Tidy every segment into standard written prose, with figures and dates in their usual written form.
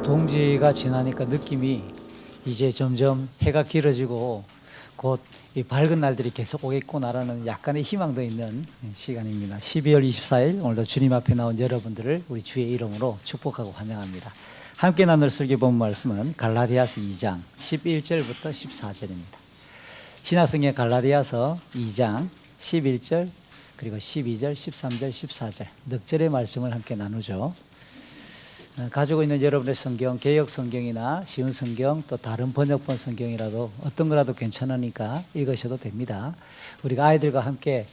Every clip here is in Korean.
동지가 지나니까 느낌이 이제 점점 해가 길어지고 곧 이 밝은 날들이 계속 오겠구나라는 약간의 희망도 있는 시간입니다. 12월 24일 오늘도 주님 앞에 나온 여러분들을 우리 주의 이름으로 축복하고 환영합니다. 함께 나눌 설교 본 말씀은 갈라디아서 2장 11절부터 14절입니다. 신약성경 갈라디아서 2장 11절 그리고 12절, 13절, 14절 넉 절의 말씀을 함께 나누죠. 가지고 있는 여러분의 성경, 개역 성경이나 쉬운 성경 또 다른 번역본 성경이라도 어떤 거라도 괜찮으니까 읽으셔도 됩니다. 우리가 아이들과 함께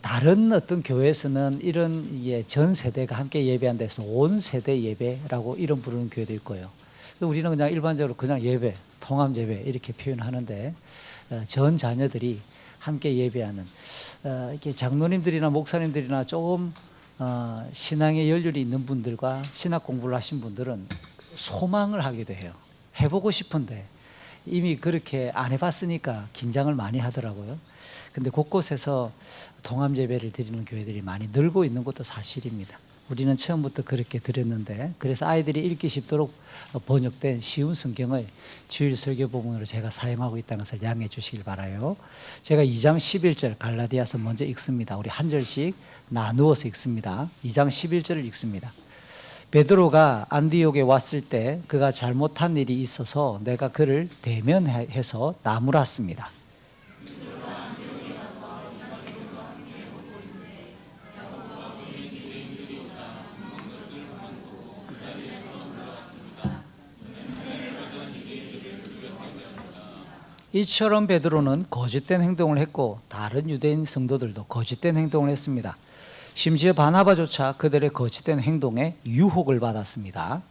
다른 어떤 교회에서는 이런 전 세대가 함께 예배한 데서 온 세대 예배라고 이름 부르는 교회도 있고요. 우리는 그냥 일반적으로 그냥 예배, 통합 예배 이렇게 표현하는데 전 자녀들이 함께 예배하는 이렇게 장로님들이나 목사님들이나 조금 신앙의 연륜이 있는 분들과 신학 공부를 하신 분들은 소망을 하기도 해요. 해보고 싶은데 이미 그렇게 안 해봤으니까 긴장을 많이 하더라고요. 근데 곳곳에서 통합 예배를 드리는 교회들이 많이 늘고 있는 것도 사실입니다. 우리는 처음부터 그렇게 드렸는데 그래서 아이들이 읽기 쉽도록 번역된 쉬운 성경을 주일 설교 부분으로 제가 사용하고 있다는 것을 양해해 주시길 바라요. 제가 2장 11절 갈라디아서 먼저 읽습니다. 우리 한 절씩 나누어서 읽습니다. 2장 11절을 읽습니다. 베드로가 안디옥에 왔을 때 그가 잘못한 일이 있어서 내가 그를 대면해서 나무랐습니다. 이처럼 베드로는 거짓된 행동을 했고 다른 유대인 성도들도 거짓된 행동을 했습니다. 심지어 바나바조차 그들의 거짓된 행동에 유혹을 받았습니다.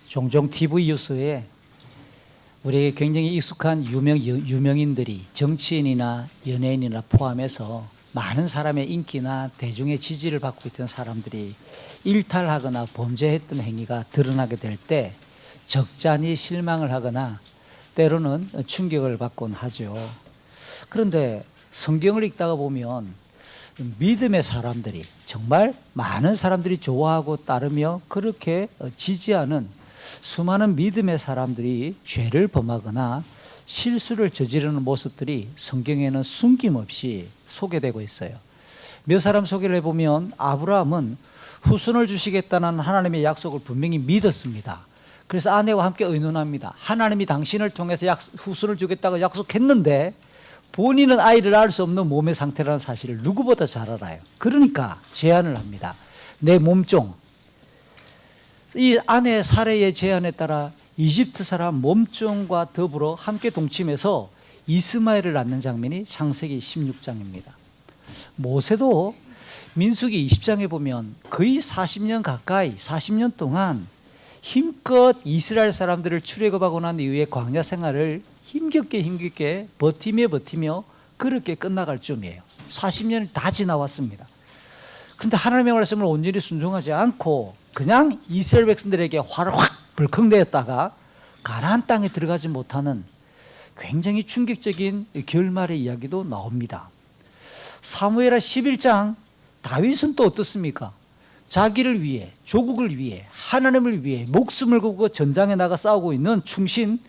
종종 TV 뉴스에 우리에게 굉장히 익숙한 유명인들이 정치인이나 연예인이나 포함해서 많은 사람의 인기나 대중의 지지를 받고 있던 사람들이 일탈하거나 범죄했던 행위가 드러나게 될 때 적잖이 실망을 하거나 때로는 충격을 받곤 하죠. 그런데 성경을 읽다가 보면 믿음의 사람들이 정말 많은 사람들이 좋아하고 따르며 그렇게 지지하는 수많은 믿음의 사람들이 죄를 범하거나 실수를 저지르는 모습들이 성경에는 숨김없이 소개되고 있어요. 몇 사람 소개를 해보면 아브라함은 후손을 주시겠다는 하나님의 약속을 분명히 믿었습니다. 그래서 아내와 함께 의논합니다. 하나님이 당신을 통해서 후손을 주겠다고 약속했는데 본인은 아이를 낳을 수 없는 몸의 상태라는 사실을 누구보다 잘 알아요. 그러니까 제안을 합니다. 내 몸종, 이 아내 사례의 제안에 따라 이집트 사람 몸종과 더불어 함께 동침해서 이스마엘을 낳는 장면이 창세기 16장입니다. 모세도 민수기 20장에 보면 거의 40년 가까이 40년 동안 힘껏 이스라엘 사람들을 출애굽하고 난 이후에 광야 생활을 힘겹게 버티며 그렇게 끝나갈 쯤이에요. 40년이 다 지나왔습니다. 그런데 하나님의 말씀을 온전히 순종하지 않고 그냥 이스라엘 백성들에게 화를 확 불컥내었다가 가나안 땅에 들어가지 못하는 굉장히 충격적인 결말의 이야기도 나옵니다. 사무엘하 11장 다윗은 또 어떻습니까? 자기를 위해, 조국을 위해, 하나님을 위해 목숨을 걸고 전장에 나가 싸우고 있는 충신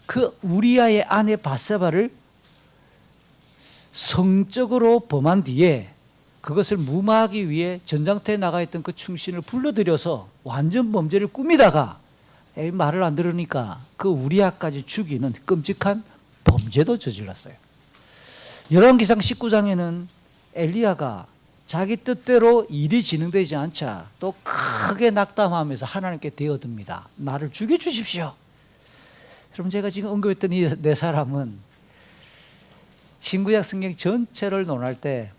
그 우리아의 아내 바세바를 성적으로 범한 뒤에 그것을 무마하기 위해 전장터에 나가 있던 그 충신을 불러들여서 완전 범죄를 꾸미다가 말을 안 들으니까 그 우리아까지 죽이는 끔찍한 범죄도 저질렀어요. 열왕기상 19장에는 엘리야가 자기 뜻대로 일이 진행되지 않자 또 크게 낙담하면서 하나님께 대어듭니다. 나를 죽여주십시오. 여러분, 제가 지금 언급했던 이 네 사람은 신구약 성경 전체를 논할 때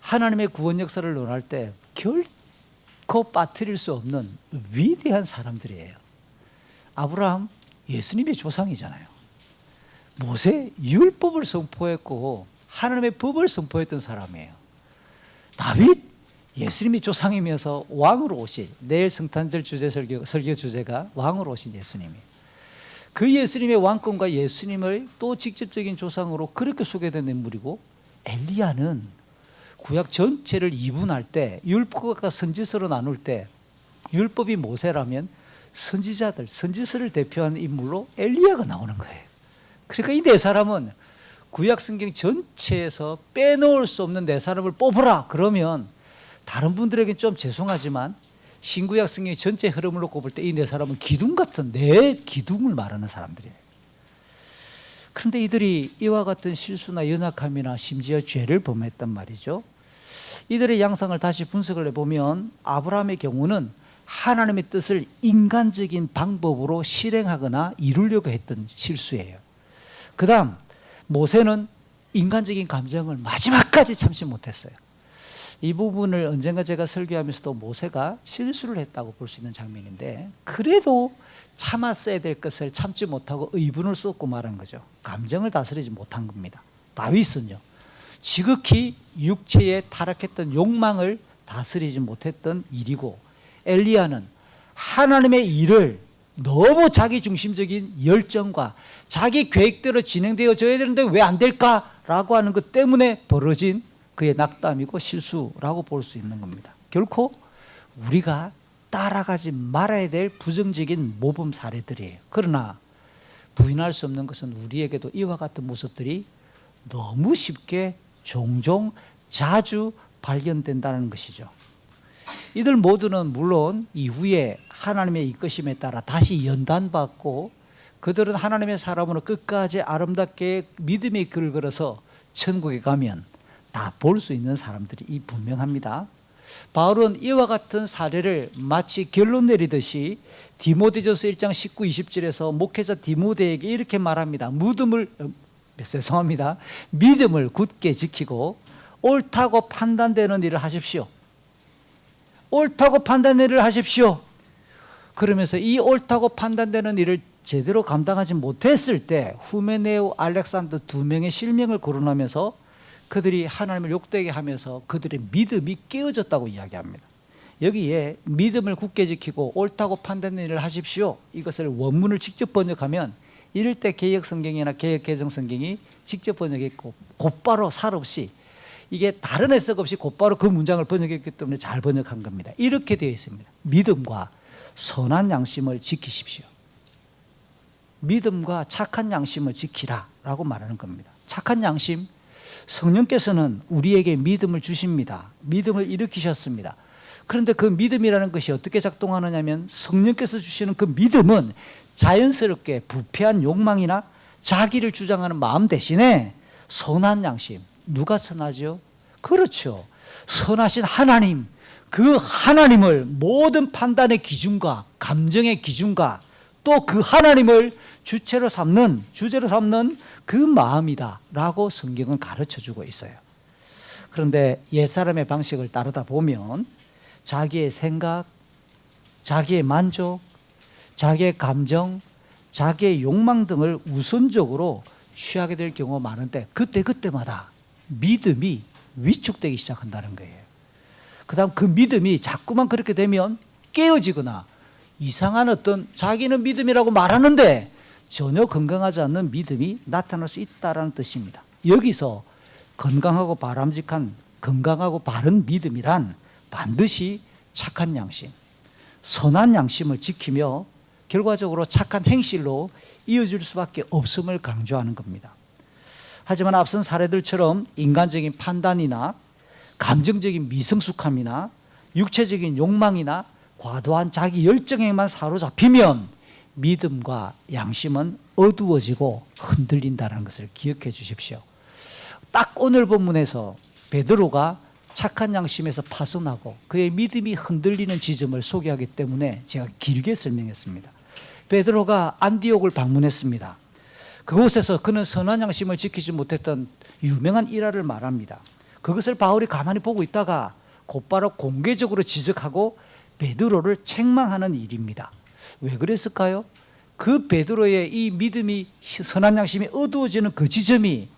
하나님의 구원 역사를 논할 때 결코 빠뜨릴 수 없는 위대한 사람들이에요. 아브라함 예수님의 조상이잖아요. 모세 율법을 선포했고 하나님의 법을 선포했던 사람이에요. 다윗 예수님이 조상이면서 왕으로 오실, 내일 성탄절 주제 설교 주제가 왕으로 오신 예수님이, 그 예수님의 왕권과 예수님을 또 직접적인 조상으로 그렇게 소개된 인물이고, 엘리야는 구약 전체를 이분할 때, 율법과 선지서로 나눌 때 율법이 모세라면 선지자들, 선지서를 대표하는 인물로 엘리야가 나오는 거예요. 그러니까 이 네 사람은 구약 성경 전체에서 빼놓을 수 없는 네 사람을 뽑으라 그러면, 다른 분들에게 좀 죄송하지만 신구약 성경 전체 흐름을 놓고 볼 때 이 네 사람은 기둥 같은, 네 기둥을 말하는 사람들이에요. 그런데 이들이 이와 같은 실수나 연약함이나 심지어 죄를 범했단 말이죠. 이들의 양상을 다시 분석을 해보면, 아브라함의 경우는 하나님의 뜻을 인간적인 방법으로 실행하거나 이루려고 했던 실수예요. 그 다음 모세는 인간적인 감정을 마지막까지 참지 못했어요. 이 부분을 언젠가 제가 설교하면서도 모세가 실수를 했다고 볼 수 있는 장면인데, 그래도 참았어야 될 것을 참지 못하고 의분을 쏟고 말한 거죠. 감정을 다스리지 못한 겁니다. 다윗은요, 지극히 육체에 타락했던 욕망을 다스리지 못했던 일이고, 엘리야는 하나님의 일을 너무 자기 중심적인 열정과 자기 계획대로 진행되어져야 되는데 왜 안 될까라고 하는 것 때문에 벌어진 그의 낙담이고 실수라고 볼 수 있는 겁니다. 결코 우리가 따라가지 말아야 될 부정적인 모범 사례들이에요. 그러나 부인할 수 없는 것은 우리에게도 이와 같은 모습들이 너무 쉽게 종종 자주 발견된다는 것이죠. 이들 모두는 물론 이후에 하나님의 이끄심에 따라 다시 연단받고, 그들은 하나님의 사람으로 끝까지 아름답게 믿음의 길을 걸어서 천국에 가면 다 볼 수 있는 사람들이 분명합니다. 바울은 이와 같은 사례를 마치 결론 내리듯이 디모데전서 1장 19, 20절에서 목회자 디모데에게 이렇게 말합니다. 믿음을 굳게 지키고 옳다고 판단되는 일을 하십시오. 옳다고 판단되는 일을 하십시오. 그러면서 이 옳다고 판단되는 일을 제대로 감당하지 못했을 때 후메네오, 알렉산더 두 명의 실명을 거론하면서 그들이 하나님을 욕되게 하면서 그들의 믿음이 깨어졌다고 이야기합니다. 여기에 믿음을 굳게 지키고 옳다고 판단되는 일을 하십시오, 이것을 원문을 직접 번역하면, 이럴 때 개역 성경이나 개역 개정 성경이 직접 번역했고 곧바로 살 없이, 이게 다른 해석 없이 곧바로 그 문장을 번역했기 때문에 잘 번역한 겁니다. 이렇게 되어 있습니다. 믿음과 선한 양심을 지키십시오. 믿음과 착한 양심을 지키라 라고 말하는 겁니다. 착한 양심, 성령께서는 우리에게 믿음을 주십니다. 믿음을 일으키셨습니다. 그런데 그 믿음이라는 것이 어떻게 작동하느냐면, 성령께서 주시는 그 믿음은 자연스럽게 부패한 욕망이나 자기를 주장하는 마음 대신에 선한 양심, 누가 선하죠? 그렇죠, 선하신 하나님, 그 하나님을 모든 판단의 기준과 감정의 기준과 또 그 하나님을 주체로 삼는, 주제로 삼는 그 마음이다 라고 성경은 가르쳐주고 있어요. 그런데 옛사람의 방식을 따르다 보면 자기의 생각, 자기의 만족, 자기의 감정, 자기의 욕망 등을 우선적으로 취하게 될 경우가 많은데, 그때마다 믿음이 위축되기 시작한다는 거예요. 그 다음 그 믿음이 자꾸만 그렇게 되면 깨어지거나 이상한 어떤, 자기는 믿음이라고 말하는데 전혀 건강하지 않는 믿음이 나타날 수 있다는 뜻입니다. 여기서 건강하고 바람직한, 건강하고 바른 믿음이란 반드시 착한 양심, 선한 양심을 지키며 결과적으로 착한 행실로 이어질 수밖에 없음을 강조하는 겁니다. 하지만 앞선 사례들처럼 인간적인 판단이나 감정적인 미성숙함이나 육체적인 욕망이나 과도한 자기 열정에만 사로잡히면 믿음과 양심은 어두워지고 흔들린다는 것을 기억해 주십시오. 딱 오늘 본문에서 베드로가 착한 양심에서 파손하고 그의 믿음이 흔들리는 지점을 소개하기 때문에 제가 길게 설명했습니다. 베드로가 안디옥을 방문했습니다. 그곳에서 그는 선한 양심을 지키지 못했던 유명한 일화를 말합니다. 그것을 바울이 가만히 보고 있다가 곧바로 공개적으로 지적하고 베드로를 책망하는 일입니다. 왜 그랬을까요? 그 베드로의 이 믿음이, 선한 양심이 어두워지는 그 지점이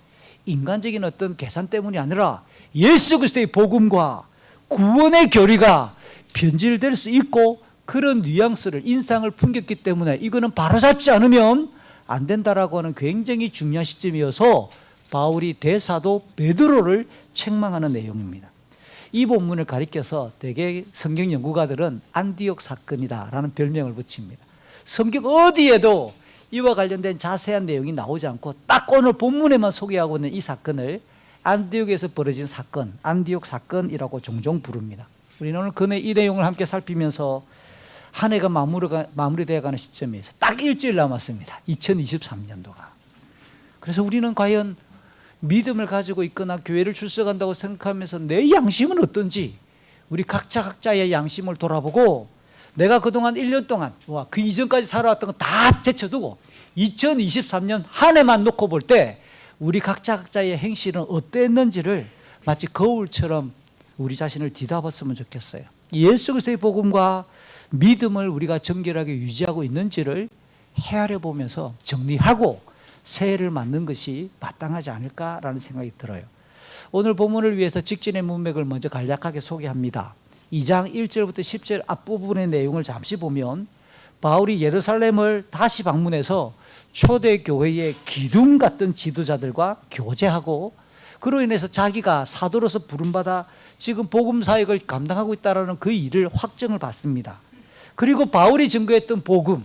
인간적인 어떤 계산 때문이 아니라 예수 그리스도의 복음과 구원의 교리가 변질될 수 있고 그런 뉘앙스를 인상을 풍겼기 때문에 이거는 바로잡지 않으면 안 된다라고 하는 굉장히 중요한 시점이어서 바울이 대사도 베드로를 책망하는 내용입니다. 이 본문을 가리켜서 대개 성경 연구가들은 안디옥 사건이다라는 별명을 붙입니다. 성경 어디에도 이와 관련된 자세한 내용이 나오지 않고 딱 오늘 본문에만 소개하고 있는 이 사건을 안디옥에서 벌어진 사건, 안디옥 사건이라고 종종 부릅니다. 우리는 오늘 이 내용을 함께 살피면서 한 해가 마무리되어 가는 시점에서 딱 일주일 남았습니다. 2023년도가. 그래서 우리는 과연 믿음을 가지고 있거나 교회를 출석한다고 생각하면서 내 양심은 어떤지 우리 각자의 양심을 돌아보고 내가 그동안 1년 동안 그 이전까지 살아왔던 거 다 제쳐두고 2023년 한 해만 놓고 볼 때 우리 각자의 행실은 어땠는지를 마치 거울처럼 우리 자신을 뒤다봤으면 좋겠어요. 예수 그리스도의 복음과 믿음을 우리가 정결하게 유지하고 있는지를 헤아려 보면서 정리하고 새해를 맞는 것이 마땅하지 않을까라는 생각이 들어요. 오늘 본문을 위해서 직전의 문맥을 먼저 간략하게 소개합니다. 2장 1절부터 10절 앞부분의 내용을 잠시 보면 바울이 예루살렘을 다시 방문해서 초대 교회의 기둥 같은 지도자들과 교제하고 그로 인해서 자기가 사도로서 부름받아 지금 복음 사역을 감당하고 있다는 그 일을 확정을 받습니다. 그리고 바울이 증거했던 복음,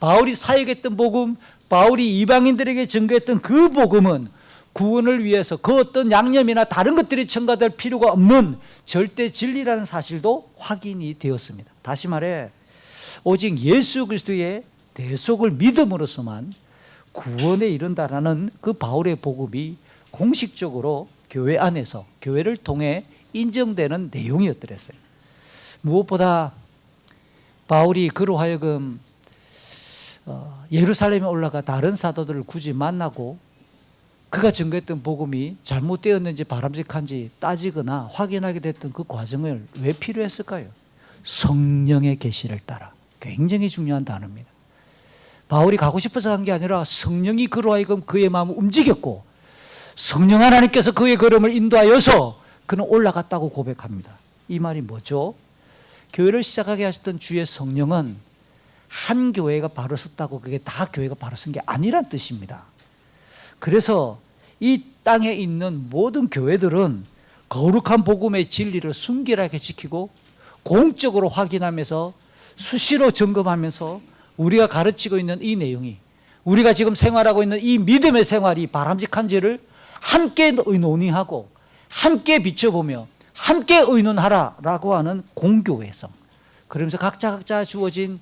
바울이 사역했던 복음, 바울이 이방인들에게 증거했던 그 복음은 구원을 위해서 그 어떤 양념이나 다른 것들이 첨가될 필요가 없는 절대 진리라는 사실도 확인이 되었습니다. 다시 말해 오직 예수 그리스도의 대속을 믿음으로서만 구원에 이른다라는 그 바울의 복음이 공식적으로 교회 안에서 교회를 통해 인정되는 내용이었더랬어요. 무엇보다 바울이 그로 하여금 예루살렘에 올라가 다른 사도들을 굳이 만나고 그가 증거했던 복음이 잘못되었는지 바람직한지 따지거나 확인하게 됐던 그 과정을 왜 필요했을까요? 성령의 계시를 따라. 굉장히 중요한 단어입니다. 바울이 가고 싶어서 간 게 아니라 성령이 그로 하여금 그의 마음을 움직였고 성령 하나님께서 그의 걸음을 인도하여서 그는 올라갔다고 고백합니다. 이 말이 뭐죠? 교회를 시작하게 하셨던 주의 성령은 한 교회가 바로 섰다고 그게 다 교회가 바로 선 게 아니란 뜻입니다. 그래서 이 땅에 있는 모든 교회들은 거룩한 복음의 진리를 순결하게 지키고 공적으로 확인하면서 수시로 점검하면서 우리가 가르치고 있는 이 내용이 우리가 지금 생활하고 있는 이 믿음의 생활이 바람직한지를 함께 논의하고 함께 비춰보며 함께 의논하라라고 하는 공교회성. 그러면서 각자 주어진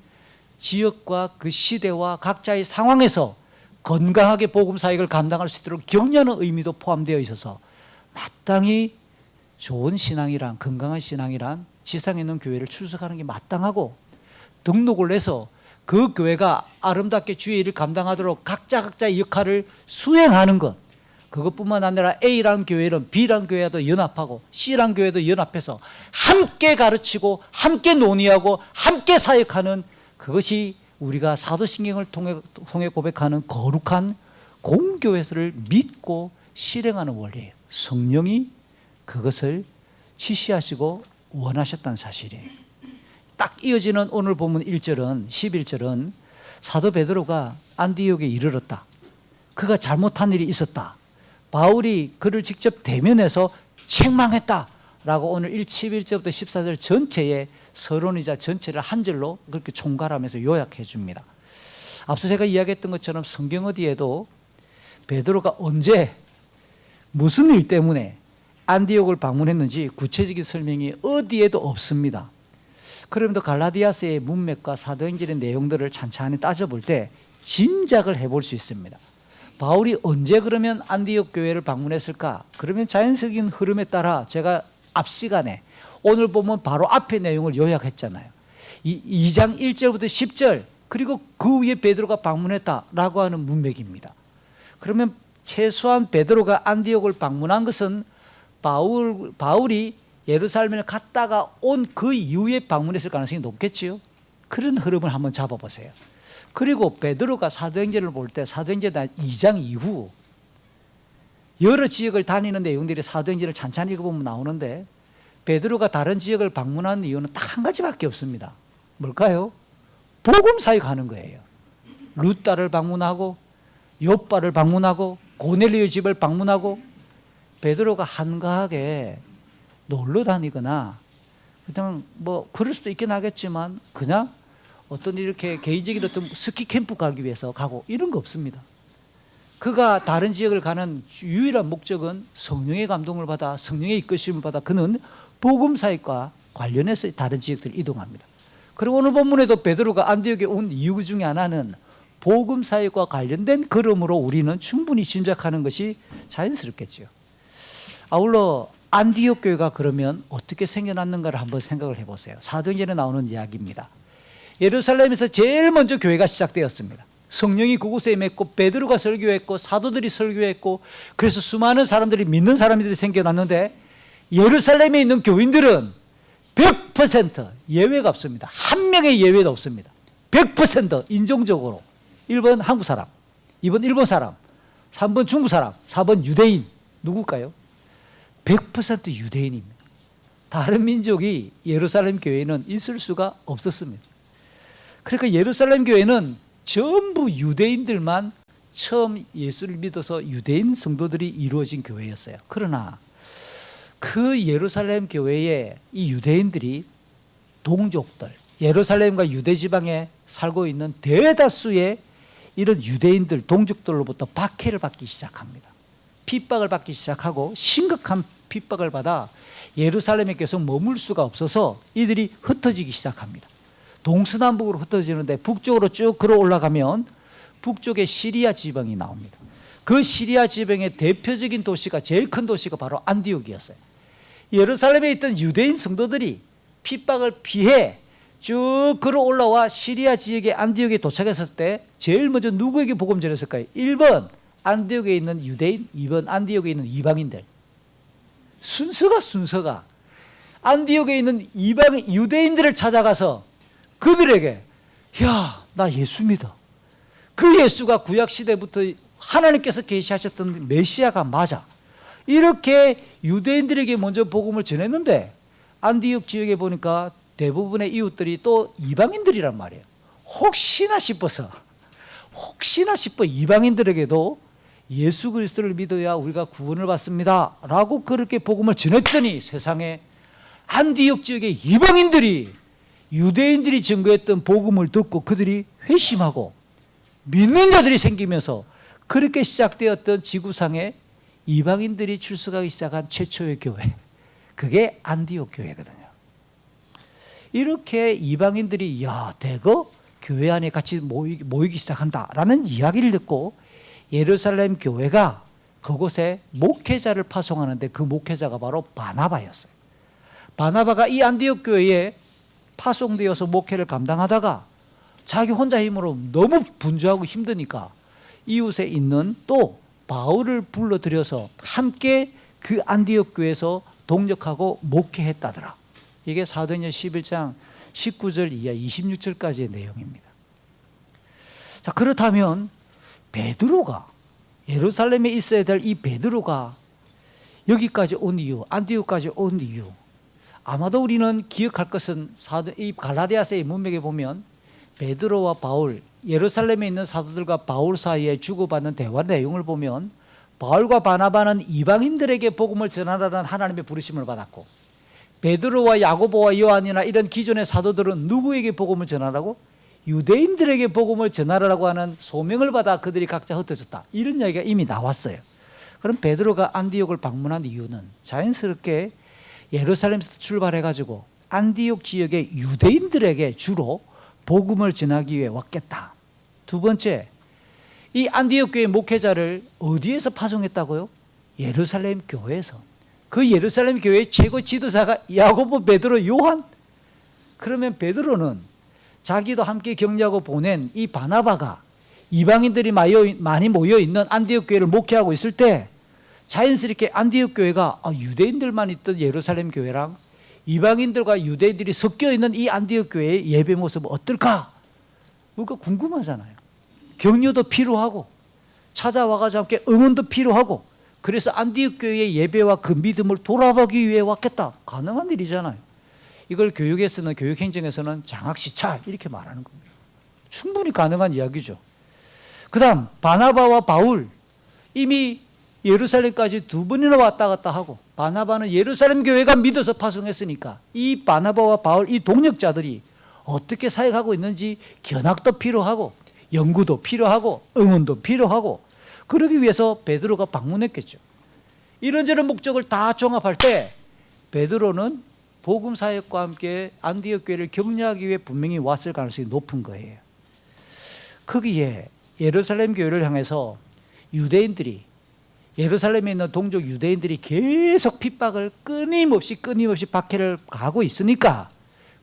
지역과 그 시대와 각자의 상황에서 건강하게 복음 사역을 감당할 수 있도록 격려하는 의미도 포함되어 있어서 마땅히 좋은 신앙이란 건강한 신앙이란 지상에 있는 교회를 출석하는 게 마땅하고 등록을 해서 그 교회가 아름답게 주의 일을 감당하도록 각자의 역할을 수행하는 것 그것뿐만 아니라 A라는 교회는 B라는 교회도 연합하고 C라는 교회도 연합해서 함께 가르치고 함께 논의하고 함께 사역하는 그것이 우리가 사도신경을 통해 고백하는 거룩한 공교회를 믿고 실행하는 원리예요. 성령이 그것을 지시하시고 원하셨다는 사실이에요. 딱 이어지는 오늘 본문 1절은 11절은 사도 베드로가 안디옥에 이르렀다. 그가 잘못한 일이 있었다. 바울이 그를 직접 대면해서 책망했다라고 오늘 11절부터 14절 전체의 서론이자 전체를 한 절로 그렇게 총괄하면서 요약해 줍니다. 앞서 제가 이야기했던 것처럼 성경 어디에도 베드로가 언제 무슨 일 때문에 안디옥을 방문했는지 구체적인 설명이 어디에도 없습니다. 그럼에도 갈라디아서의 문맥과 사도행전의 내용들을 찬찬히 따져볼 때 짐작을 해볼 수 있습니다. 바울이 언제 그러면 안디옥 교회를 방문했을까? 그러면 자연적인 흐름에 따라 제가 앞 시간에 오늘 보면 바로 앞의 내용을 요약했잖아요. 2장 1절부터 10절 그리고 그 위에 베드로가 방문했다라고 하는 문맥입니다. 그러면 최소한 베드로가 안디옥을 방문한 것은 바울이 예루살렘을 갔다가 온 그 이후에 방문했을 가능성이 높겠지요. 그런 흐름을 한번 잡아보세요. 그리고 베드로가 사도행전을 볼 때 사도행전 2장 이후 여러 지역을 다니는 내용들이 사도행전을 찬찬히 읽어보면 나오는데 베드로가 다른 지역을 방문하는 이유는 딱 한 가지밖에 없습니다. 뭘까요? 복음 사역하는 거예요. 루따를 방문하고 욥바를 방문하고 고넬리오 집을 방문하고 베드로가 한가하게 놀러 다니거나 그냥 뭐 그럴 수도 있긴 하겠지만 그냥 어떤 이렇게 개인적인 어떤 스키 캠프 가기 위해서 가고 이런 거 없습니다. 그가 다른 지역을 가는 유일한 목적은 성령의 감동을 받아 성령의 이끄심을 받아 그는 복음 사역과 관련해서 다른 지역들을 이동합니다. 그리고 오늘 본문에도 베드로가 안디옥에 온 이유 중에 하나는 복음 사역과 관련된 걸음으로 우리는 충분히 짐작하는 것이 자연스럽겠죠. 아울러 안디옥 교회가 그러면 어떻게 생겨났는가를 한번 생각을 해보세요. 사도행전에 나오는 이야기입니다. 예루살렘에서 제일 먼저 교회가 시작되었습니다. 성령이 그곳에 임했고 베드로가 설교했고 사도들이 설교했고 그래서 수많은 사람들이 믿는 사람들이 생겨났는데 예루살렘에 있는 교인들은 100% 예외가 없습니다. 한 명의 예외도 없습니다. 100% 인종적으로 1번 한국 사람, 2번 일본 사람, 3번 중국 사람, 4번 유대인. 누굴까요? 100% 유대인입니다. 다른 민족이 예루살렘 교회에는 있을 수가 없었습니다. 그러니까 예루살렘 교회는 전부 유대인들만 처음 예수를 믿어서 유대인 성도들이 이루어진 교회였어요. 그러나 그 예루살렘 교회에 이 유대인들이 동족들, 예루살렘과 유대 지방에 살고 있는 대다수의 이런 유대인들, 동족들로부터 박해를 받기 시작합니다. 핍박을 받기 시작하고 심각한 핍박을 받아 예루살렘에 계속 머물 수가 없어서 이들이 흩어지기 시작합니다. 동서남북으로 흩어지는데 북쪽으로 쭉 걸어 올라가면 북쪽에 시리아 지방이 나옵니다. 그 시리아 지방의 대표적인 도시가 제일 큰 도시가 바로 안디옥이었어요. 예루살렘에 있던 유대인 성도들이 핍박을 피해 쭉 걸어 올라와 시리아 지역의 안디옥에 도착했을 때 제일 먼저 누구에게 복음 전했을까요? 1번 안디옥에 있는 유대인, 2번 안디옥에 있는 이방인들. 순서가 안디옥에 있는 이방 유대인들을 찾아가서 그들에게 야, 나 예수 믿어. 그 예수가 구약시대부터 하나님께서 계시하셨던 메시아가 맞아. 이렇게 유대인들에게 먼저 복음을 전했는데 안디옥 지역에 보니까 대부분의 이웃들이 또 이방인들이란 말이에요. 혹시나 싶어 이방인들에게도 예수 그리스도를 믿어야 우리가 구원을 받습니다 라고 그렇게 복음을 전했더니 세상에 안디옥 지역의 이방인들이 유대인들이 증거했던 복음을 듣고 그들이 회심하고 믿는 자들이 생기면서 그렇게 시작되었던 지구상에 이방인들이 출석하기 시작한 최초의 교회, 그게 안디옥 교회거든요. 이렇게 이방인들이 야, 대거 교회 안에 같이 모이기 시작한다라는 이야기를 듣고 예루살렘 교회가 그곳에 목회자를 파송하는데 그 목회자가 바로 바나바였어요. 바나바가 이 안디옥 교회에 파송되어서 목회를 감당하다가 자기 혼자 힘으로 너무 분주하고 힘드니까 이웃에 있는 또 바울을 불러들여서 함께 그 안디옥 교회에서 동력하고 목회했다더라. 이게 사도행전 11장 19절 이하 26절까지의 내용입니다. 자, 그렇다면 베드로가 예루살렘에 있어야 될 이 베드로가 여기까지 온 이유, 안디옥까지 온 이유, 아마도 우리는 기억할 것은 이 갈라디아서의 문맥에 보면 베드로와 바울, 예루살렘에 있는 사도들과 바울 사이에 주고받는 대화 내용을 보면 바울과 바나바는 이방인들에게 복음을 전하라는 하나님의 부르심을 받았고 베드로와 야고보와 요한이나 이런 기존의 사도들은 누구에게 복음을 전하라고? 유대인들에게 복음을 전하라고 하는 소명을 받아 그들이 각자 흩어졌다. 이런 이야기가 이미 나왔어요. 그럼 베드로가 안디옥을 방문한 이유는 자연스럽게 예루살렘에서 출발해가지고 안디옥 지역의 유대인들에게 주로 복음을 전하기 위해 왔겠다. 두 번째, 이 안디옥 교회 목회자를 어디에서 파송했다고요? 예루살렘 교회에서. 그 예루살렘 교회의 최고 지도자가 야고보, 베드로, 요한. 그러면 베드로는 자기도 함께 격려하고 보낸 이 바나바가 이방인들이 많이 모여있는 안디옥 교회를 목회하고 있을 때 자연스럽게 안디옥 교회가 유대인들만 있던 예루살렘 교회랑 이방인들과 유대인들이 섞여 있는 이 안디옥 교회의 예배 모습은 어떨까? 그러니까 궁금하잖아요. 격려도 필요하고 찾아와가지고 함께 응원도 필요하고 그래서 안디옥 교회의 예배와 그 믿음을 돌아보기 위해 왔겠다. 가능한 일이잖아요. 이걸 교육에서는, 교육행정에서는 장학시찰 이렇게 말하는 겁니다. 충분히 가능한 이야기죠. 그 다음 바나바와 바울, 이미 예루살렘까지 2번이나 왔다 갔다 하고, 바나바는 예루살렘 교회가 믿어서 파송했으니까 이 바나바와 바울, 이 동역자들이 어떻게 사역하고 있는지 견학도 필요하고 연구도 필요하고 응원도 필요하고, 그러기 위해서 베드로가 방문했겠죠. 이런저런 목적을 다 종합할 때 베드로는 복음 사역과 함께 안디옥 교회를 격려하기 위해 분명히 왔을 가능성이 높은 거예요. 거기에 예루살렘 교회를 향해서 유대인들이, 예루살렘에 있는 동족 유대인들이 계속 핍박을 끊임없이 박해를 가고 있으니까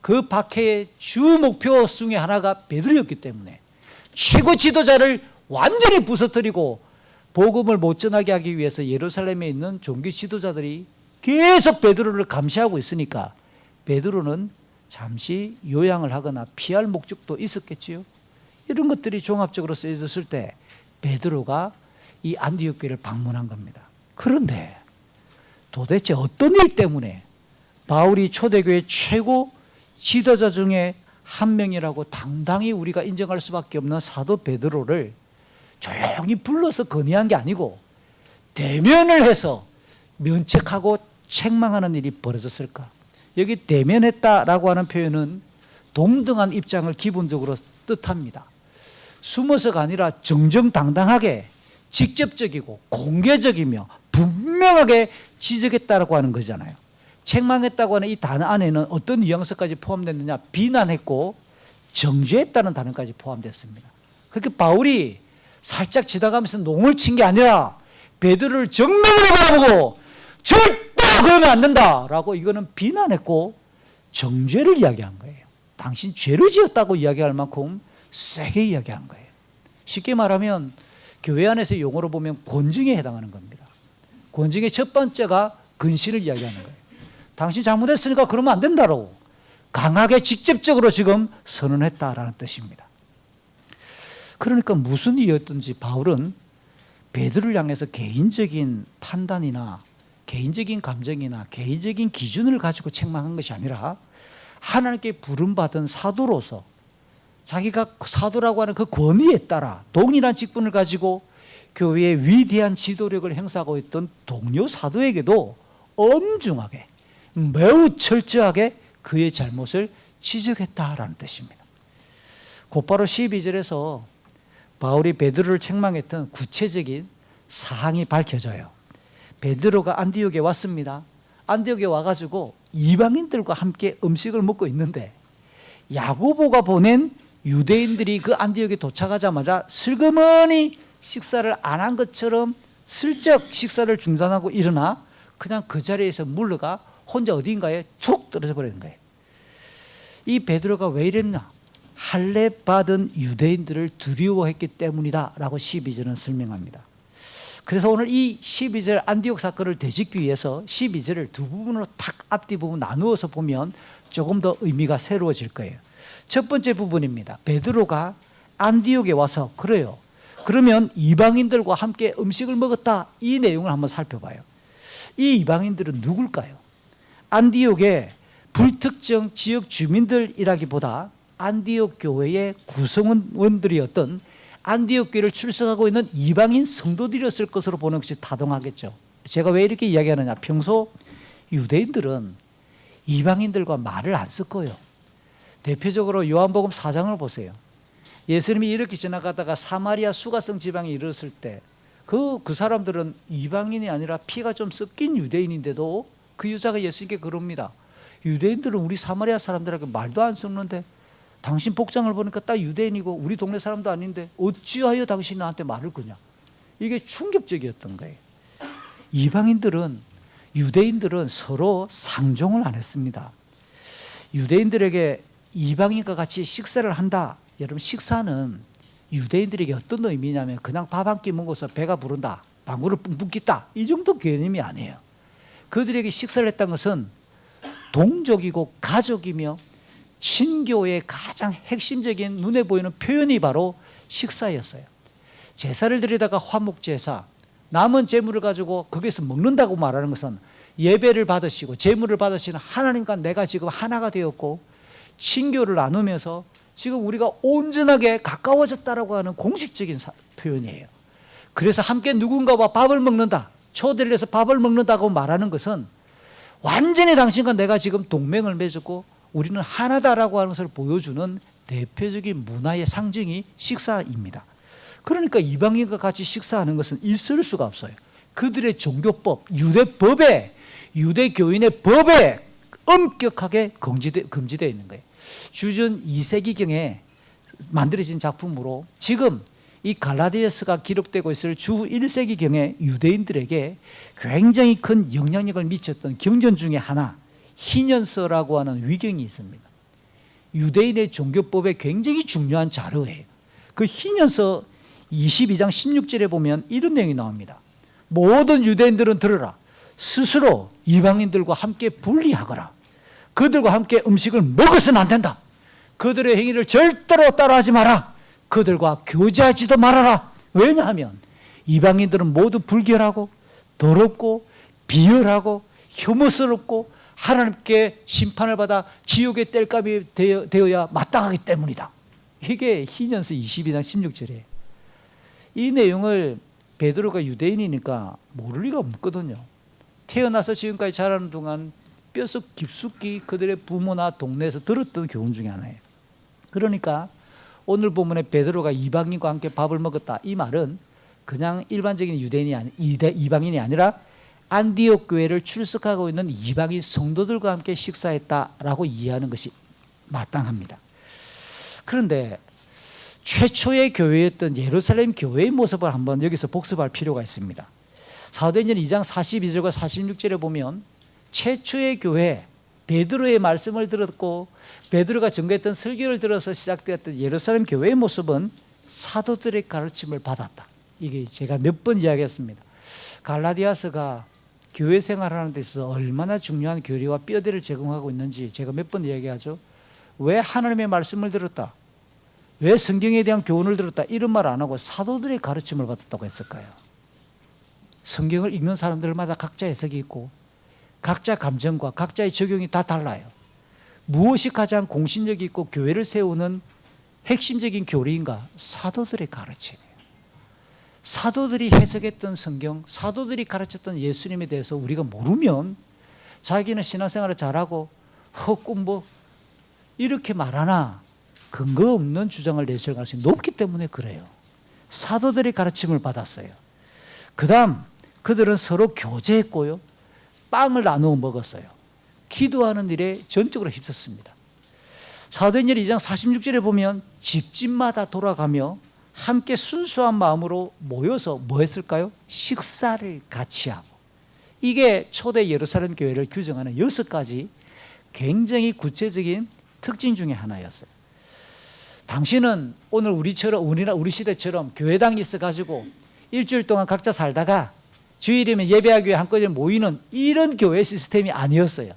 그 박해의 주 목표 중에 하나가 베드로였기 때문에 최고 지도자를 완전히 부서뜨리고 복음을 못 전하게 하기 위해서 예루살렘에 있는 종교 지도자들이 계속 베드로를 감시하고 있으니까 베드로는 잠시 요양을 하거나 피할 목적도 있었겠지요. 이런 것들이 종합적으로 쓰여졌을 때 베드로가 이 안디옥 교회를 방문한 겁니다. 그런데 도대체 어떤 일 때문에 바울이 초대교회 최고 지도자 중에 한 명이라고 당당히 우리가 인정할 수밖에 없는 사도 베드로를 조용히 불러서 건의한 게 아니고 대면을 해서 면책하고 책망하는 일이 벌어졌을까? 여기 대면했다라고 하는 표현은 동등한 입장을 기본적으로 뜻합니다. 숨어서가 아니라 정정당당하게 직접적이고 공개적이며 분명하게 지적했다라고 하는 거잖아요. 책망했다고 하는 이 단어 안에는 어떤 뉘앙스까지 포함됐느냐? 비난했고 정죄했다는 단어까지 포함됐습니다. 그렇게 바울이 살짝 지나가면서 농을 친 게 아니라 베드로를 정면으로 바라보고 절대로 그러면 안 된다라고 이거는 비난했고 정죄를 이야기한 거예요. 당신 죄를 지었다고 이야기할 만큼 세게 이야기한 거예요. 쉽게 말하면 교회 안에서 용어로 보면 권징에 해당하는 겁니다. 권징의 첫 번째가 근신을 이야기하는 거예요. 당신 잘못했으니까 그러면 안 된다라고 강하게 직접적으로 지금 선언했다라는 뜻입니다. 그러니까 무슨 일이었든지 바울은 베드로를 향해서 개인적인 판단이나 개인적인 감정이나 개인적인 기준을 가지고 책망한 것이 아니라 하나님께 부름받은 사도로서 자기가 사도라고 하는 그 권위에 따라 동일한 직분을 가지고 교회의 위대한 지도력을 행사하고 있던 동료 사도에게도 엄중하게 매우 철저하게 그의 잘못을 지적했다라는 뜻입니다. 곧바로 12절에서 바울이 베드로를 책망했던 구체적인 사항이 밝혀져요. 베드로가 안디옥에 왔습니다. 안디옥에 와가지고 이방인들과 함께 음식을 먹고 있는데 야고보가 보낸 유대인들이 그 안디옥에 도착하자마자 슬그머니 식사를 안 한 것처럼 슬쩍 식사를 중단하고 일어나 그냥 그 자리에서 물러가 혼자 어딘가에 툭 떨어져 버리는 거예요. 이 베드로가 왜 이랬나? 할례 받은 유대인들을 두려워했기 때문이다 라고 12절은 설명합니다. 그래서 오늘 이 12절 안디옥 사건을 되짚기 위해서 12절을 두 부분으로 탁 앞뒤 부분 나누어서 보면 조금 더 의미가 새로워질 거예요. 첫 번째 부분입니다. 베드로가 안디옥에 와서 그래요. 그러면 이방인들과 함께 음식을 먹었다. 이 내용을 한번 살펴봐요. 이 이방인들은 누굴까요? 안디옥의 불특정 지역 주민들이라기보다 안디옥 교회의 구성원들이었던 안디옥 교회를 출석하고 있는 이방인 성도들이었을 것으로 보는 것이 타당하겠죠. 제가 왜 이렇게 이야기하느냐? 평소 유대인들은 이방인들과 말을 안 섞어요. 대표적으로 요한복음 4장을 보세요. 예수님이 이렇게 지나가다가 사마리아 수가성 지방에 이르렀을 때 그 사람들은 이방인이 아니라 피가 좀 섞인 유대인인데도 그 여자가 예수님께 그럽니다. 유대인들은 우리 사마리아 사람들에게 말도 안 섞는데 당신 복장을 보니까 딱 유대인이고 우리 동네 사람도 아닌데 어찌하여 당신이 나한테 말을 거냐. 이게 충격적이었던 거예요. 이방인들은, 유대인들은 서로 상종을 안 했습니다. 유대인들에게 이방인과 같이 식사를 한다. 여러분, 식사는 유대인들에게 어떤 의미냐면 그냥 밥 한 끼 먹어서 배가 부른다, 방구를 뿡뿡 뀌다, 이 정도 개념이 아니에요. 그들에게 식사를 했다는 것은 동족이고 가족이며 신교의 가장 핵심적인 눈에 보이는 표현이 바로 식사였어요. 제사를 드리다가 화목제사, 남은 재물을 가지고 거기서 먹는다고 말하는 것은 예배를 받으시고 재물을 받으시는 하나님과 내가 지금 하나가 되었고 친교를 나누면서 지금 우리가 온전하게 가까워졌다라고 하는 공식적인 표현이에요. 그래서 함께 누군가와 밥을 먹는다, 초대를 해서 밥을 먹는다고 말하는 것은 완전히 당신과 내가 지금 동맹을 맺었고 우리는 하나다라고 하는 것을 보여주는 대표적인 문화의 상징이 식사입니다. 그러니까 이방인과 같이 식사하는 것은 있을 수가 없어요. 그들의 종교법, 유대법에, 유대교인의 법에 엄격하게 금지되어 있는 거예요. 주전 2세기경에 만들어진 작품으로 지금 이 갈라디아서가 기록되고 있을 주 1세기경에 유대인들에게 굉장히 큰 영향력을 미쳤던 경전 중에 하나, 희년서라고 하는 위경이 있습니다. 유대인의 종교법에 굉장히 중요한 자료예요. 그 희년서 22장 16절에 보면 이런 내용이 나옵니다. 모든 유대인들은 들으라. 스스로 이방인들과 함께 분리하거라. 그들과 함께 음식을 먹어서는 안 된다. 그들의 행위를 절대로 따라하지 마라. 그들과 교제하지도 말아라. 왜냐하면 이방인들은 모두 불결하고 더럽고 비열하고 혐오스럽고 하나님께 심판을 받아 지옥의 땔감이 되어야 마땅하기 때문이다. 이게 희년서 22장 16절이에요. 이 내용을 베드로가 유대인이니까 모를 리가 없거든요. 태어나서 지금까지 자라는 동안 뼛속 깊숙이 그들의 부모나 동네에서 들었던 교훈 중에 하나예요. 그러니까 오늘 본문에 베드로가 이방인과 함께 밥을 먹었다, 이 말은 그냥 일반적인 이방인이 아니라 안디옥 교회를 출석하고 있는 이방인 성도들과 함께 식사했다라고 이해하는 것이 마땅합니다. 그런데 최초의 교회였던 예루살렘 교회의 모습을 한번 여기서 복습할 필요가 있습니다. 사도행전 2장 42절과 46절에 보면 최초의 교회, 베드로의 말씀을 들었고 베드로가 전거했던 설교를 들어서 시작되었던 예루살렘 교회의 모습은 사도들의 가르침을 받았다. 이게 제가 몇 번 이야기했습니다. 갈라디아서가 교회 생활하는 데 있어서 얼마나 중요한 교리와 뼈대를 제공하고 있는지 제가 몇 번 이야기하죠. 왜 하나님의 말씀을 들었다, 왜 성경에 대한 교훈을 들었다, 이런 말 안 하고 사도들의 가르침을 받았다고 했을까요? 성경을 읽는 사람들마다 각자 해석이 있고 각자 감정과 각자의 적용이 다 달라요. 무엇이 가장 공신력이 있고 교회를 세우는 핵심적인 교리인가? 사도들의 가르침이에요. 사도들이 해석했던 성경, 사도들이 가르쳤던 예수님에 대해서 우리가 모르면 자기는 신앙생활을 잘하고 헛꿈 이렇게 말하나 근거 없는 주장을 내실 가능성이 높기 때문에 그래요. 사도들의 가르침을 받았어요. 그 다음 그들은 서로 교제했고요, 빵을 나누어 먹었어요. 기도하는 일에 전적으로 힘썼습니다. 사도행전 2장 46절에 보면 집집마다 돌아가며 함께 순수한 마음으로 모여서 뭐 했을까요? 식사를 같이 하고. 이게 초대 예루살렘 교회를 규정하는 6가지 굉장히 구체적인 특징 중에 하나였어요. 당신은 오늘 우리 시대처럼 교회당이 있어가지고 일주일 동안 각자 살다가 주일이면 예배하기 위해 한꺼번에 모이는 이런 교회 시스템이 아니었어요.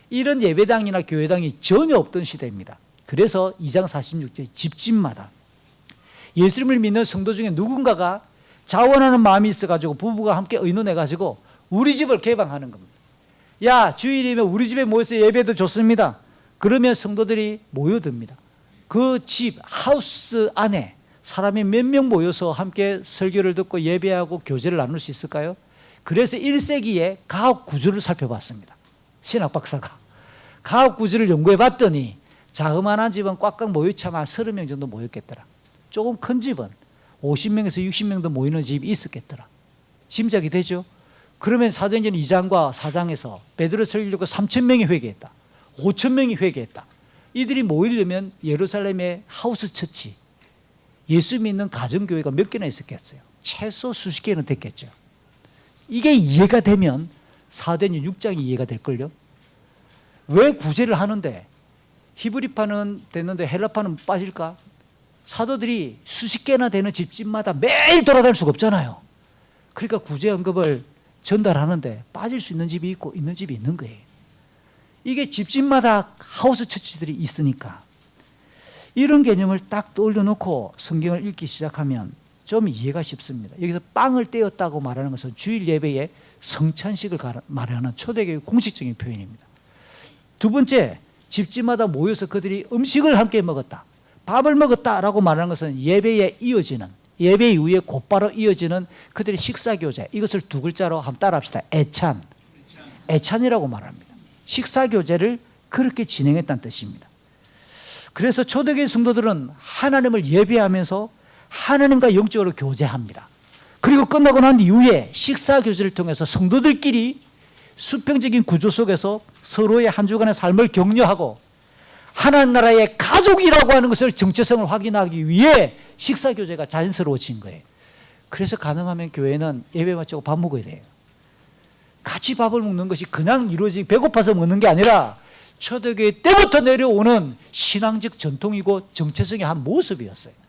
이런 예배당이나 교회당이 전혀 없던 시대입니다. 그래서 2장 46절 집집마다 예수님을 믿는 성도 중에 누군가가 자원하는 마음이 있어가지고 부부가 함께 의논해가지고 우리 집을 개방하는 겁니다. 야, 주일이면 우리 집에 모여서 예배도 좋습니다. 그러면 성도들이 모여듭니다. 그 집, 하우스 안에 사람이 몇 명 모여서 함께 설교를 듣고 예배하고 교제를 나눌 수 있을까요? 그래서 1세기에 가옥 구조를 살펴봤습니다. 신학 박사가 가옥 구조를 연구해 봤더니 자그마한 집은 꽉꽉 모여차면 한 30명 정도 모였겠더라. 조금 큰 집은 50명에서 60명도 모이는 집이 있었겠더라. 짐작이 되죠? 그러면 사도행전 2장과 4장에서 베드로 설교를 듣고 3,000명이 회개했다, 5,000명이 회개했다. 이들이 모이려면 예루살렘의 하우스 처치, 예수 믿는 가정교회가 몇 개나 있었겠어요? 최소 수십 개는 됐겠죠. 이게 이해가 되면 사도행전 6장이 이해가 될걸요. 왜 구제를 하는데 히브리파는 됐는데 헬라파는 빠질까? 사도들이 수십 개나 되는 집집마다 매일 돌아다닐 수가 없잖아요. 그러니까 구제 언급을 전달하는데 빠질 수 있는 집이 있고 있는 집이 있는 거예요. 이게 집집마다 하우스 처치들이 있으니까 이런 개념을 딱 떠올려 놓고 성경을 읽기 시작하면 좀 이해가 쉽습니다. 여기서 빵을 떼었다고 말하는 것은 주일 예배에 성찬식을 말하는 초대교회 공식적인 표현입니다. 두 번째, 집집마다 모여서 그들이 음식을 함께 먹었다, 밥을 먹었다라고 말하는 것은 예배에 이어지는, 예배 이후에 곧바로 이어지는 그들의 식사교제, 이것을 두 글자로 한번 따라합시다. 애찬이라고 말합니다. 식사교제를 그렇게 진행했다는 뜻입니다. 그래서 초대교회 성도들은 하나님을 예배하면서 하나님과 영적으로 교제합니다. 그리고 끝나고 난 이후에 식사교제를 통해서 성도들끼리 수평적인 구조 속에서 서로의 한 주간의 삶을 격려하고 하나님 나라의 가족이라고 하는 것을 정체성을 확인하기 위해 식사교제가 자연스러워진 거예요. 그래서 가능하면 교회는 예배 마치고 밥 먹어야 돼요. 같이 밥을 먹는 것이 그냥 이루어지기 배고파서 먹는 게 아니라 초대교회 때부터 내려오는 신앙적 전통이고 정체성의 한 모습이었어요.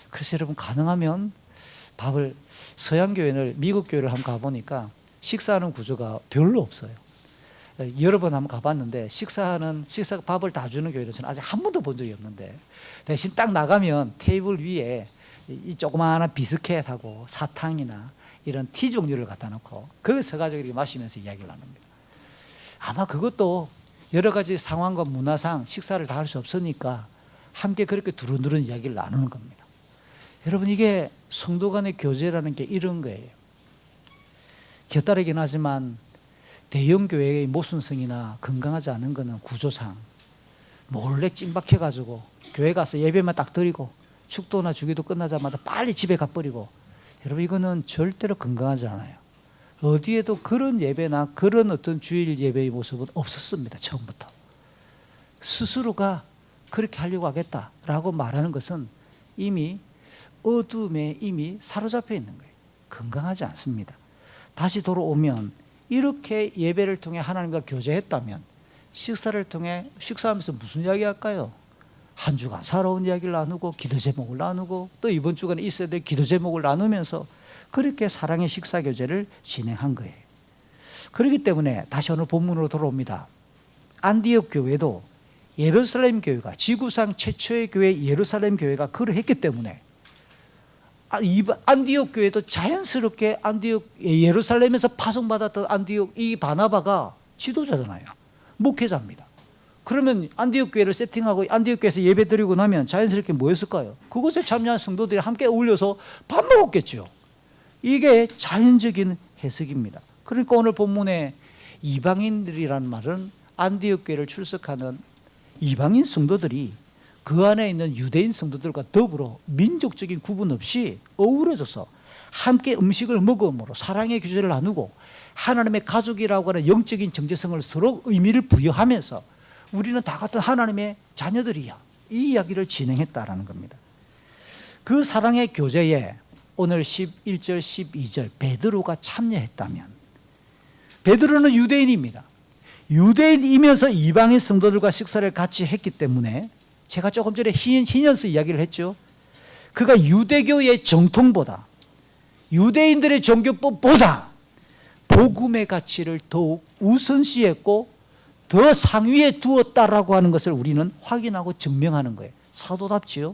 그래서 여러분 가능하면 밥을, 서양교회를, 미국교회를 한번 가보니까 식사하는 구조가 별로 없어요. 여러 번 한번 가봤는데 밥을 다 주는 교회를 저는 아직 한 번도 본 적이 없는데, 대신 딱 나가면 테이블 위에 이 조그마한 비스켓하고 사탕이나 이런 티 종류를 갖다 놓고 거기 서가지고 이렇게 마시면서 이야기를 나눕니다. 아마 그것도 여러 가지 상황과 문화상 식사를 다 할 수 없으니까 함께 그렇게 두루두루 이야기를 나누는 겁니다. 여러분, 이게 성도 간의 교제라는 게 이런 거예요. 곁다르긴 하지만 대형 교회의 모순성이나 건강하지 않은 거는 구조상 몰래 찐박해가지고 교회 가서 예배만 딱 드리고 축도나 주기도 끝나자마자 빨리 집에 가버리고, 여러분 이거는 절대로 건강하지 않아요. 어디에도 그런 예배나 그런 어떤 주일 예배의 모습은 없었습니다. 처음부터 스스로가 그렇게 하려고 하겠다라고 말하는 것은 이미 어둠에 이미 사로잡혀 있는 거예요. 건강하지 않습니다. 다시 돌아오면 이렇게 예배를 통해 하나님과 교제했다면 식사를 통해, 식사하면서 무슨 이야기 할까요? 한 주간 살아온 이야기를 나누고 기도 제목을 나누고 또 이번 주간에 있어야 될 기도 제목을 나누면서 그렇게 사랑의 식사교제를 진행한 거예요. 그렇기 때문에 다시 오늘 본문으로 돌아옵니다. 안디옥 교회도 예루살렘 교회가, 지구상 최초의 교회 예루살렘 교회가 그를 했기 때문에 안디옥 교회도 자연스럽게 예루살렘에서 파송받았던 안디옥, 이 바나바가 지도자잖아요. 목회자입니다. 그러면 안디옥 교회를 세팅하고 안디옥 교회에서 예배 드리고 나면 자연스럽게 뭐였을까요? 그곳에 참여한 성도들이 함께 어울려서 밥 먹었겠죠. 이게 자연적인 해석입니다. 그러니까 오늘 본문에 이방인들이라는 말은 안디옥 교회를 출석하는 이방인 성도들이 그 안에 있는 유대인 성도들과 더불어 민족적인 구분 없이 어우러져서 함께 음식을 먹음으로 사랑의 교제를 나누고 하나님의 가족이라고 하는 영적인 정체성을 서로 의미를 부여하면서 우리는 다 같은 하나님의 자녀들이야, 이 이야기를 진행했다라는 겁니다. 그 사랑의 교제에 오늘 11절 12절 베드로가 참여했다면, 베드로는 유대인입니다. 유대인이면서 이방인 성도들과 식사를 같이 했기 때문에 제가 조금 전에 희년스 이야기를 했죠. 그가 유대교의 정통보다, 유대인들의 종교법보다 복음의 가치를 더욱 우선시했고 더 상위에 두었다라고 하는 것을 우리는 확인하고 증명하는 거예요. 사도답지요.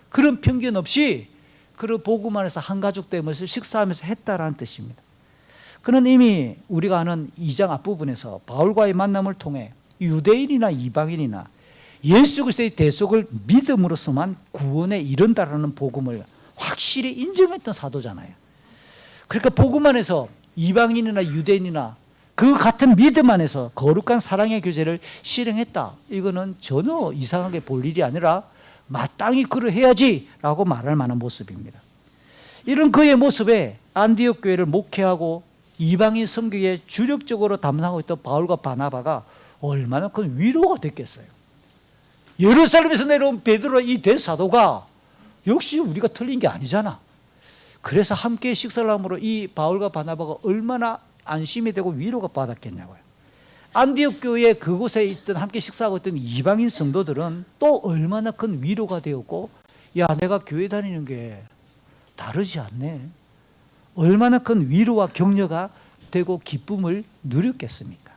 그런 편견 없이 그런 복음 안에서 한 가족 되면서 식사하면서 했다라는 뜻입니다. 그는 이미 우리가 아는 2장 앞부분에서 바울과의 만남을 통해 유대인이나 이방인이나 예수 그리스도의 대속을 믿음으로서만 구원에 이른다라는 복음을 확실히 인정했던 사도잖아요. 그러니까 복음 안에서 이방인이나 유대인이나 그 같은 믿음 안에서 거룩한 사랑의 교제를 실행했다. 이거는 전혀 이상하게 볼 일이 아니라 마땅히 그러해야지라고 말할 만한 모습입니다. 이런 그의 모습에 안디옥 교회를 목회하고 이방인 선교에 주력적으로 담당하고 있던 바울과 바나바가 얼마나 큰 위로가 됐겠어요. 예루살렘에서 내려온 베드로 이 대사도가 역시 우리가 틀린 게 아니잖아. 그래서 함께 식사를 함으로 이 바울과 바나바가 얼마나 안심이 되고 위로가 받았겠냐고요. 안디옥 교회 그곳에 있던 함께 식사하고 있던 이방인 성도들은 또 얼마나 큰 위로가 되었고, 야, 내가 교회 다니는 게 다르지 않네, 얼마나 큰 위로와 격려가 되고 기쁨을 누렸겠습니까?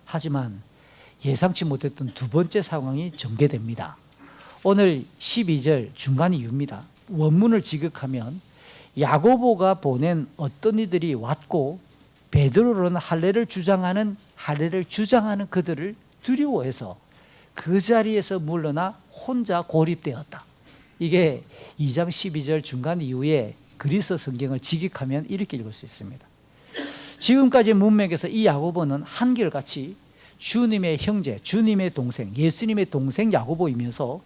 하지만 예상치 못했던 두 번째 상황이 전개됩니다. 오늘 12절 중간 이유입니다. 원문을 지극하면 야고보가 보낸 어떤 이들이 왔고 베드로는 할례를 주장하는 그들을 두려워해서 그 자리에서 물러나 혼자 고립되었다. 이게 2장 12절 중간 이후에 그리스 성경을 직역하면 이렇게 읽을 수 있습니다. 지금까지 문맥에서 이 야고보는 한결같이 주님의 형제, 주님의 동생, 예수님의 동생 야고보이면서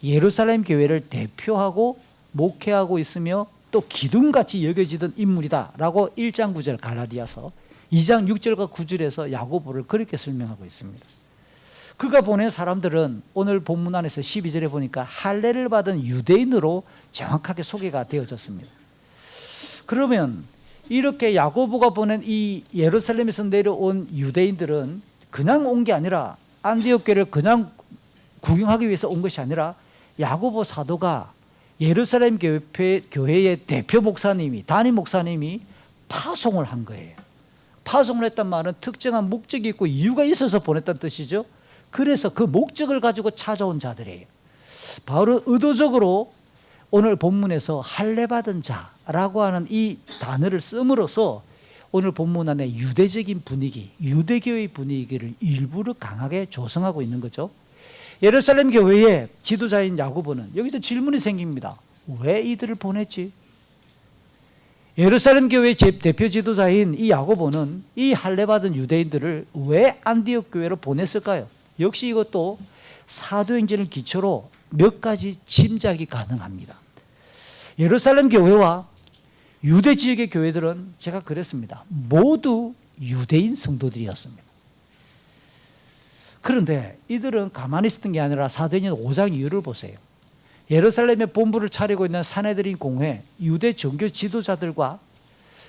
예루살렘 교회를 대표하고 목회하고 있으며 또 기둥같이 여겨지던 인물이다 라고 1장 9절 갈라디아서 2장 6절과 9절에서 야고보를 그렇게 설명하고 있습니다. 그가 보낸 사람들은 오늘 본문 안에서 12절에 보니까 할례를 받은 유대인으로 정확하게 소개가 되어졌습니다. 그러면 이렇게 야고보가 보낸 이 예루살렘에서 내려온 유대인들은 그냥 온 게 아니라 안디옥 교회를 그냥 구경하기 위해서 온 것이 아니라 야고보 사도가 예루살렘 교회의 대표 목사님이, 담임 목사님이 파송을 한 거예요. 파송을 했단 말은 특정한 목적이 있고 이유가 있어서 보냈다는 뜻이죠. 그래서 그 목적을 가지고 찾아온 자들이에요. 바울은 의도적으로 오늘 본문에서 할례받은 자라고 하는 이 단어를 씀으로써 오늘 본문 안에 유대적인 분위기, 유대교의 분위기를 일부러 강하게 조성하고 있는 거죠. 예루살렘 교회의 지도자인 야고보는 여기서 질문이 생깁니다. 왜 이들을 보냈지? 예루살렘 교회의 대표 지도자인 이 야고보는 이 할례받은 유대인들을 왜 안디옥 교회로 보냈을까요? 역시 이것도 사도행전을 기초로 몇 가지 짐작이 가능합니다. 예루살렘 교회와 유대 지역의 교회들은 제가 그랬습니다. 모두 유대인 성도들이었습니다. 그런데 이들은 가만히 있었던 게 아니라 사도행전 5장 이유를 보세요. 예루살렘에 본부를 차리고 있는 사내들인 공회, 유대 종교 지도자들과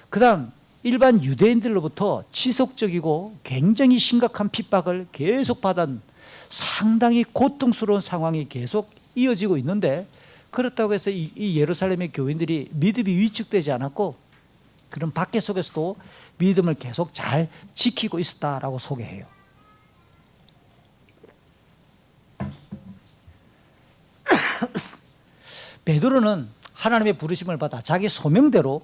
그 다음 일반 유대인들로부터 지속적이고 굉장히 심각한 핍박을 계속 받은 상당히 고통스러운 상황이 계속 이어지고 있는데, 그렇다고 해서 이 예루살렘의 교인들이 믿음이 위축되지 않았고 그런 박해 속에서도 믿음을 계속 잘 지키고 있었다라고 소개해요. 베드로는 하나님의 부르심을 받아 자기 소명대로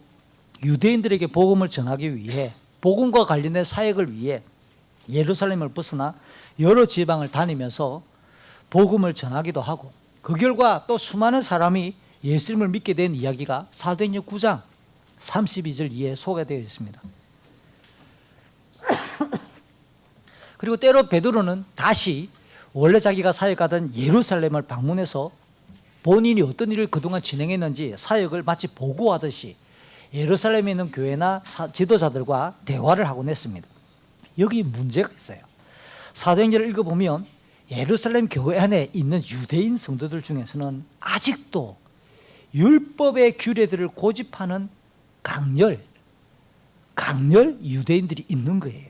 유대인들에게 복음을 전하기 위해, 복음과 관련된 사역을 위해 예루살렘을 벗어나 여러 지방을 다니면서 복음을 전하기도 하고, 그 결과 또 수많은 사람이 예수님을 믿게 된 이야기가 사도행전 9장 32절 이하에 소개되어 있습니다. 그리고 때로 베드로는 다시 원래 자기가 사역하던 예루살렘을 방문해서 본인이 어떤 일을 그동안 진행했는지 사역을 마치 보고하듯이 예루살렘에 있는 교회나 지도자들과 대화를 하곤 했습니다. 여기 문제가 있어요. 사도행전을 읽어보면 예루살렘 교회 안에 있는 유대인 성도들 중에서는 아직도 율법의 규례들을 고집하는 강렬 유대인들이 있는 거예요.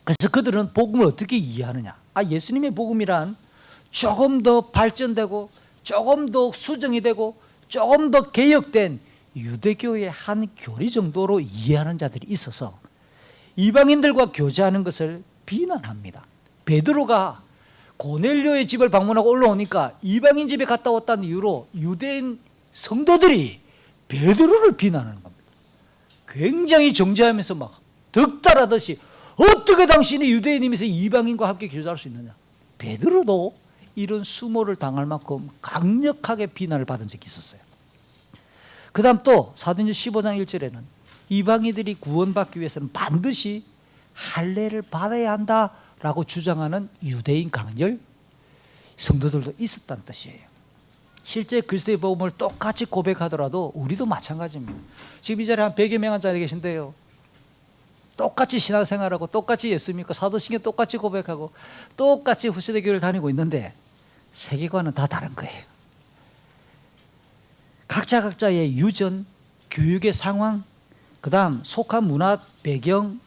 그래서 그들은 복음을 어떻게 이해하느냐? 예수님의 복음이란 조금 더 발전되고 조금 더 수정이 되고 조금 더 개혁된 유대교의 한 교리 정도로 이해하는 자들이 있어서 이방인들과 교제하는 것을 비난합니다. 베드로가 고넬료의 집을 방문하고 올라오니까 이방인 집에 갔다 왔다는 이유로 유대인 성도들이 베드로를 비난하는 겁니다. 굉장히 정죄하면서 막 득달하듯이 어떻게 당신이 유대인이면서 이방인과 함께 교제할 수 있느냐. 베드로도 이런 수모를 당할 만큼 강력하게 비난을 받은 적이 있었어요. 그 다음 또 사도행전 15장 1절에는 이방인들이 구원받기 위해서는 반드시 할례를 받아야 한다라고 주장하는 유대인 강렬 성도들도 있었다는 뜻이에요. 실제 그리스도의 복음을 똑같이 고백하더라도 우리도 마찬가지입니다. 지금 이 자리에 한 100여 명 앉아 계신데요, 똑같이 신앙생활하고 똑같이 예수 믿고 사도신경 똑같이 고백하고 똑같이 후세대 교회를 다니고 있는데 세계관은 다 다른 거예요. 각자의 유전, 교육의 상황, 그 다음 속한 문화 배경,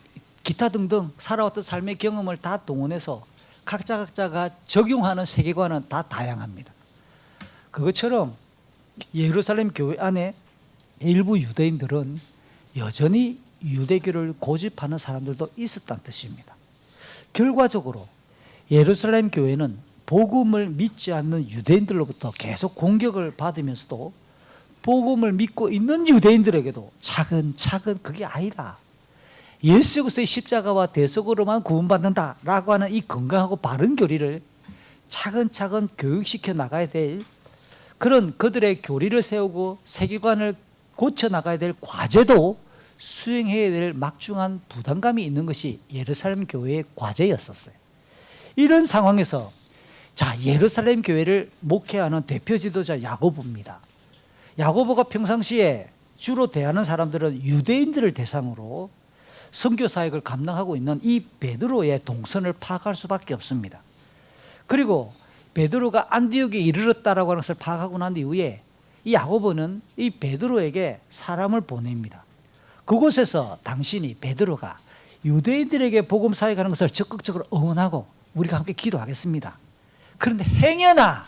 기타 등등 살아왔던 삶의 경험을 다 동원해서 각자가 적용하는 세계관은 다 다양합니다. 그것처럼 예루살렘 교회 안에 일부 유대인들은 여전히 유대교를 고집하는 사람들도 있었다는 뜻입니다. 결과적으로 예루살렘 교회는 복음을 믿지 않는 유대인들로부터 계속 공격을 받으면서도 복음을 믿고 있는 유대인들에게도 차근차근 그게 아니다. 예수 그리스도의 십자가와 대속으로만 구원받는다라고 하는 이 건강하고 바른 교리를 차근차근 교육시켜 나가야 될 그런 그들의 교리를 세우고 세계관을 고쳐 나가야 될 과제도 수행해야 될 막중한 부담감이 있는 것이 예루살렘 교회의 과제였었어요. 이런 상황에서 예루살렘 교회를 목회하는 대표 지도자 야고보입니다. 야고보가 평상시에 주로 대하는 사람들은 유대인들을 대상으로 선교 사역을 감당하고 있는 이 베드로의 동선을 파악할 수밖에 없습니다. 그리고 베드로가 안디옥에 이르렀다라고 하는 것을 파악하고 난 이후에 이 야고보는 이 베드로에게 사람을 보냅니다. 그곳에서 당신이 베드로가 유대인들에게 복음 사역하는 것을 적극적으로 응원하고 우리가 함께 기도하겠습니다. 그런데 행여나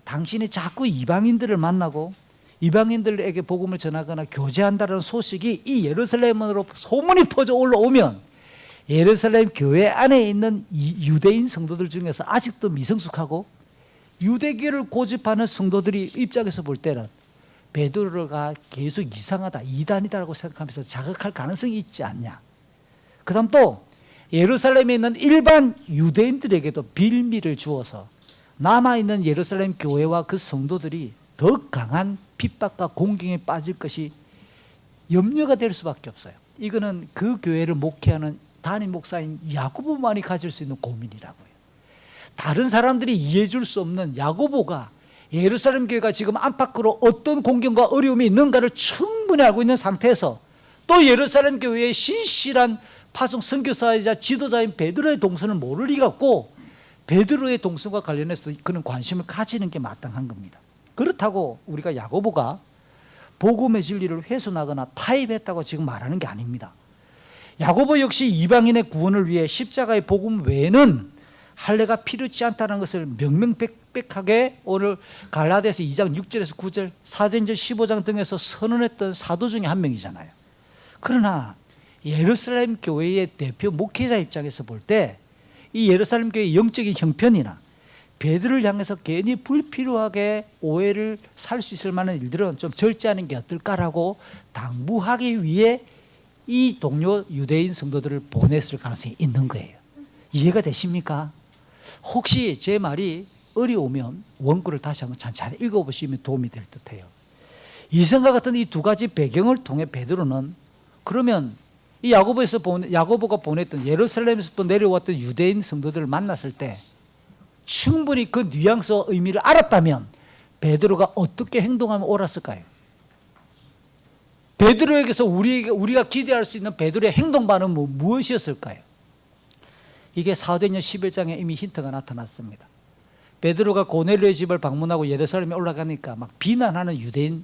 당신이 자꾸 이방인들을 만나고 이방인들에게 복음을 전하거나 교제한다는 소식이 이 예루살렘으로 소문이 퍼져 올라오면 예루살렘 교회 안에 있는 유대인 성도들 중에서 아직도 미성숙하고 유대교를 고집하는 성도들이 입장에서 볼 때는 베드로가 계속 이상하다, 이단이다라고 생각하면서 자극할 가능성이 있지 않냐. 그 다음 또 예루살렘에 있는 일반 유대인들에게도 빌미를 주어서 남아있는 예루살렘 교회와 그 성도들이 더 강한 핍박과 공경에 빠질 것이 염려가 될 수밖에 없어요. 이거는 그 교회를 목회하는 담임 목사인 야고보만이 가질 수 있는 고민이라고요. 다른 사람들이 이해해 줄 수 없는 야고보가 예루살렘 교회가 지금 안팎으로 어떤 공경과 어려움이 있는가를 충분히 알고 있는 상태에서 또 예루살렘 교회의 신실한 파송 선교사이자 지도자인 베드로의 동선을 모를 리가 없고 베드로의 동선과 관련해서도 그런 관심을 가지는 게 마땅한 겁니다. 그렇다고 우리가 야고보가 복음의 진리를 훼손하거나 타협했다고 지금 말하는 게 아닙니다. 야고보 역시 이방인의 구원을 위해 십자가의 복음 외에는 할례가 필요치 않다는 것을 명명백백하게 오늘 갈라디아서 2장 6절에서 9절, 사도행전 15장 등에서 선언했던 사도 중에 한 명이잖아요. 그러나 예루살렘 교회의 대표 목회자 입장에서 볼 때 이 예루살렘 교회의 영적인 형편이나 베드로를 향해서 괜히 불필요하게 오해를 살 수 있을 만한 일들은 좀 절제하는 게 어떨까라고 당부하기 위해 이 동료 유대인 성도들을 보냈을 가능성이 있는 거예요. 이해가 되십니까? 혹시 제 말이 어려우면 원고를 다시 한번 잘 읽어보시면 도움이 될 듯해요. 이성과 같은 이 두 가지 배경을 통해 베드로는 그러면 이 야고보가 보냈던 예루살렘에서 내려왔던 유대인 성도들을 만났을 때 충분히 그 뉘앙스와 의미를 알았다면 베드로가 어떻게 행동하면 옳았을까요? 베드로에게서 우리가 기대할 수 있는 베드로의 행동반은 무엇이었을까요? 이게 사도행전 11장에 이미 힌트가 나타났습니다. 베드로가 고넬료의 집을 방문하고 예루살렘에 올라가니까 막 비난하는 유대인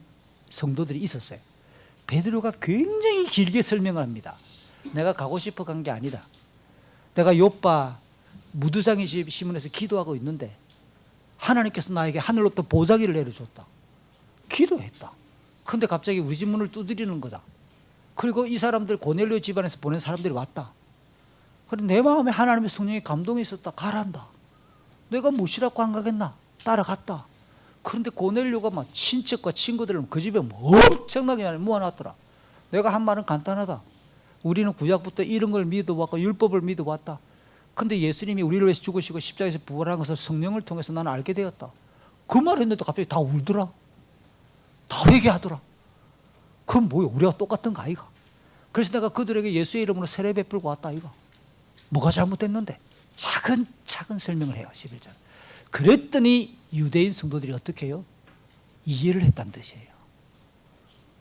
성도들이 있었어요. 베드로가 굉장히 길게 설명을 합니다. 내가 가고 싶어 간 게 아니다. 내가 요빠 무두장의 집 시문에서 기도하고 있는데 하나님께서 나에게 하늘로부터 보자기를 내려줬다. 기도했다. 그런데 갑자기 우리 집 문을 두드리는 거다. 그리고 이 사람들 고넬료 집안에서 보낸 사람들이 왔다. 그런데 내 마음에 하나님의 성령의 감동이 있었다. 가란다. 내가 무시라고 안 가겠나? 따라갔다. 그런데 고넬료가 막 친척과 친구들을 그 집에 엄청나게 모아놨더라. 내가 한 말은 간단하다. 우리는 구약부터 이런 걸 믿어왔고 율법을 믿어왔다. 근데 예수님이 우리를 위해서 죽으시고 십자가에서 부활한 것을 성령을 통해서 나는 알게 되었다. 그 말 했는데 갑자기 다 울더라. 다 회개하더라. 그건 뭐야? 우리가 똑같은 거 아이가? 그래서 내가 그들에게 예수의 이름으로 세례 베풀고 왔다 아이가? 뭐가 잘못됐는데? 차근차근 설명을 해요. 11절. 그랬더니 유대인 성도들이 어떻게 해요? 이해를 했다는 뜻이에요.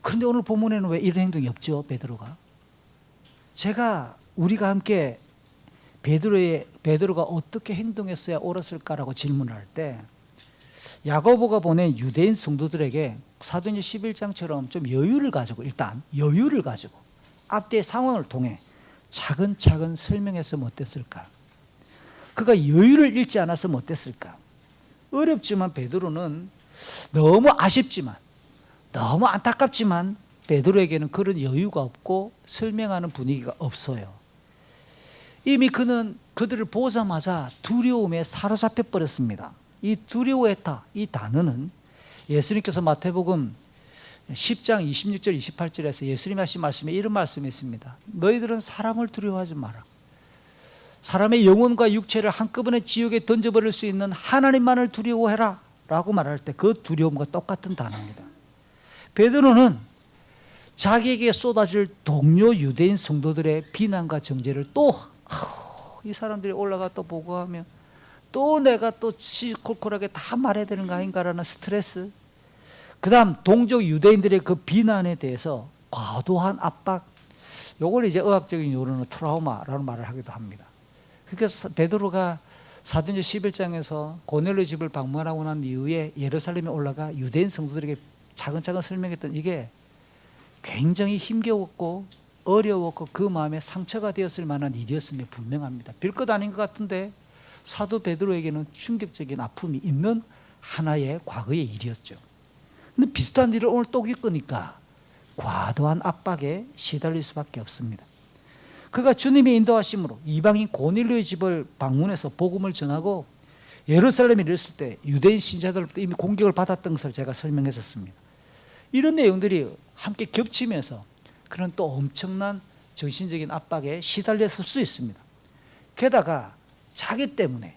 그런데 오늘 본문에는 왜 이런 행동이 없죠? 베드로가. 우리가 함께 베드로가 어떻게 행동했어야 옳았을까라고 질문을 할 때 야고보가 보낸 유대인 성도들에게 사도행전 11장처럼 좀 여유를 가지고 일단 여유를 가지고 앞뒤의 상황을 통해 차근차근 설명했으면 어땠을까? 그가 여유를 잃지 않았으면 어땠을까? 어렵지만 베드로는 너무 아쉽지만 너무 안타깝지만 베드로에게는 그런 여유가 없고 설명하는 분위기가 없어요. 이미 그는 그들을 보자마자 두려움에 사로잡혀 버렸습니다. 이 두려워했다 이 단어는 예수님께서 마태복음 10장 26절 28절에서 예수님이 하신 말씀에 이런 말씀이 있습니다. 너희들은 사람을 두려워하지 마라. 사람의 영혼과 육체를 한꺼번에 지옥에 던져버릴 수 있는 하나님만을 두려워해라 라고 말할 때 그 두려움과 똑같은 단어입니다. 베드로는 자기에게 쏟아질 동료 유대인 성도들의 비난과 정죄를 또 이 사람들이 올라가 또 보고하면 또 내가 또 시콜콜하게 다 말해야 되는 거 아닌가라는 스트레스, 그 다음 동족 유대인들의 그 비난에 대해서 과도한 압박, 요걸 이제 의학적인 요론은 트라우마라는 말을 하기도 합니다. 그러니까 베드로가 사도행전 11장에서 고넬료 집을 방문하고 난 이후에 예루살렘에 올라가 유대인 성도들에게 차근차근 설명했던 이게 굉장히 힘겨웠고 어려웠고 그 마음에 상처가 되었을 만한 일이었음이 분명합니다. 별것 아닌 것 같은데 사도 베드로에게는 충격적인 아픔이 있는 하나의 과거의 일이었죠. 근데 비슷한 일을 오늘 또 겪으니까 과도한 압박에 시달릴 수밖에 없습니다. 그가 주님의 인도하심으로 이방인 고넬료의 집을 방문해서 복음을 전하고 예루살렘에 이르렀을 때 유대인 신자들로부터 이미 공격을 받았던 것을 제가 설명했었습니다. 이런 내용들이 함께 겹치면서 그런 또 엄청난 정신적인 압박에 시달렸을 수 있습니다. 게다가 자기 때문에,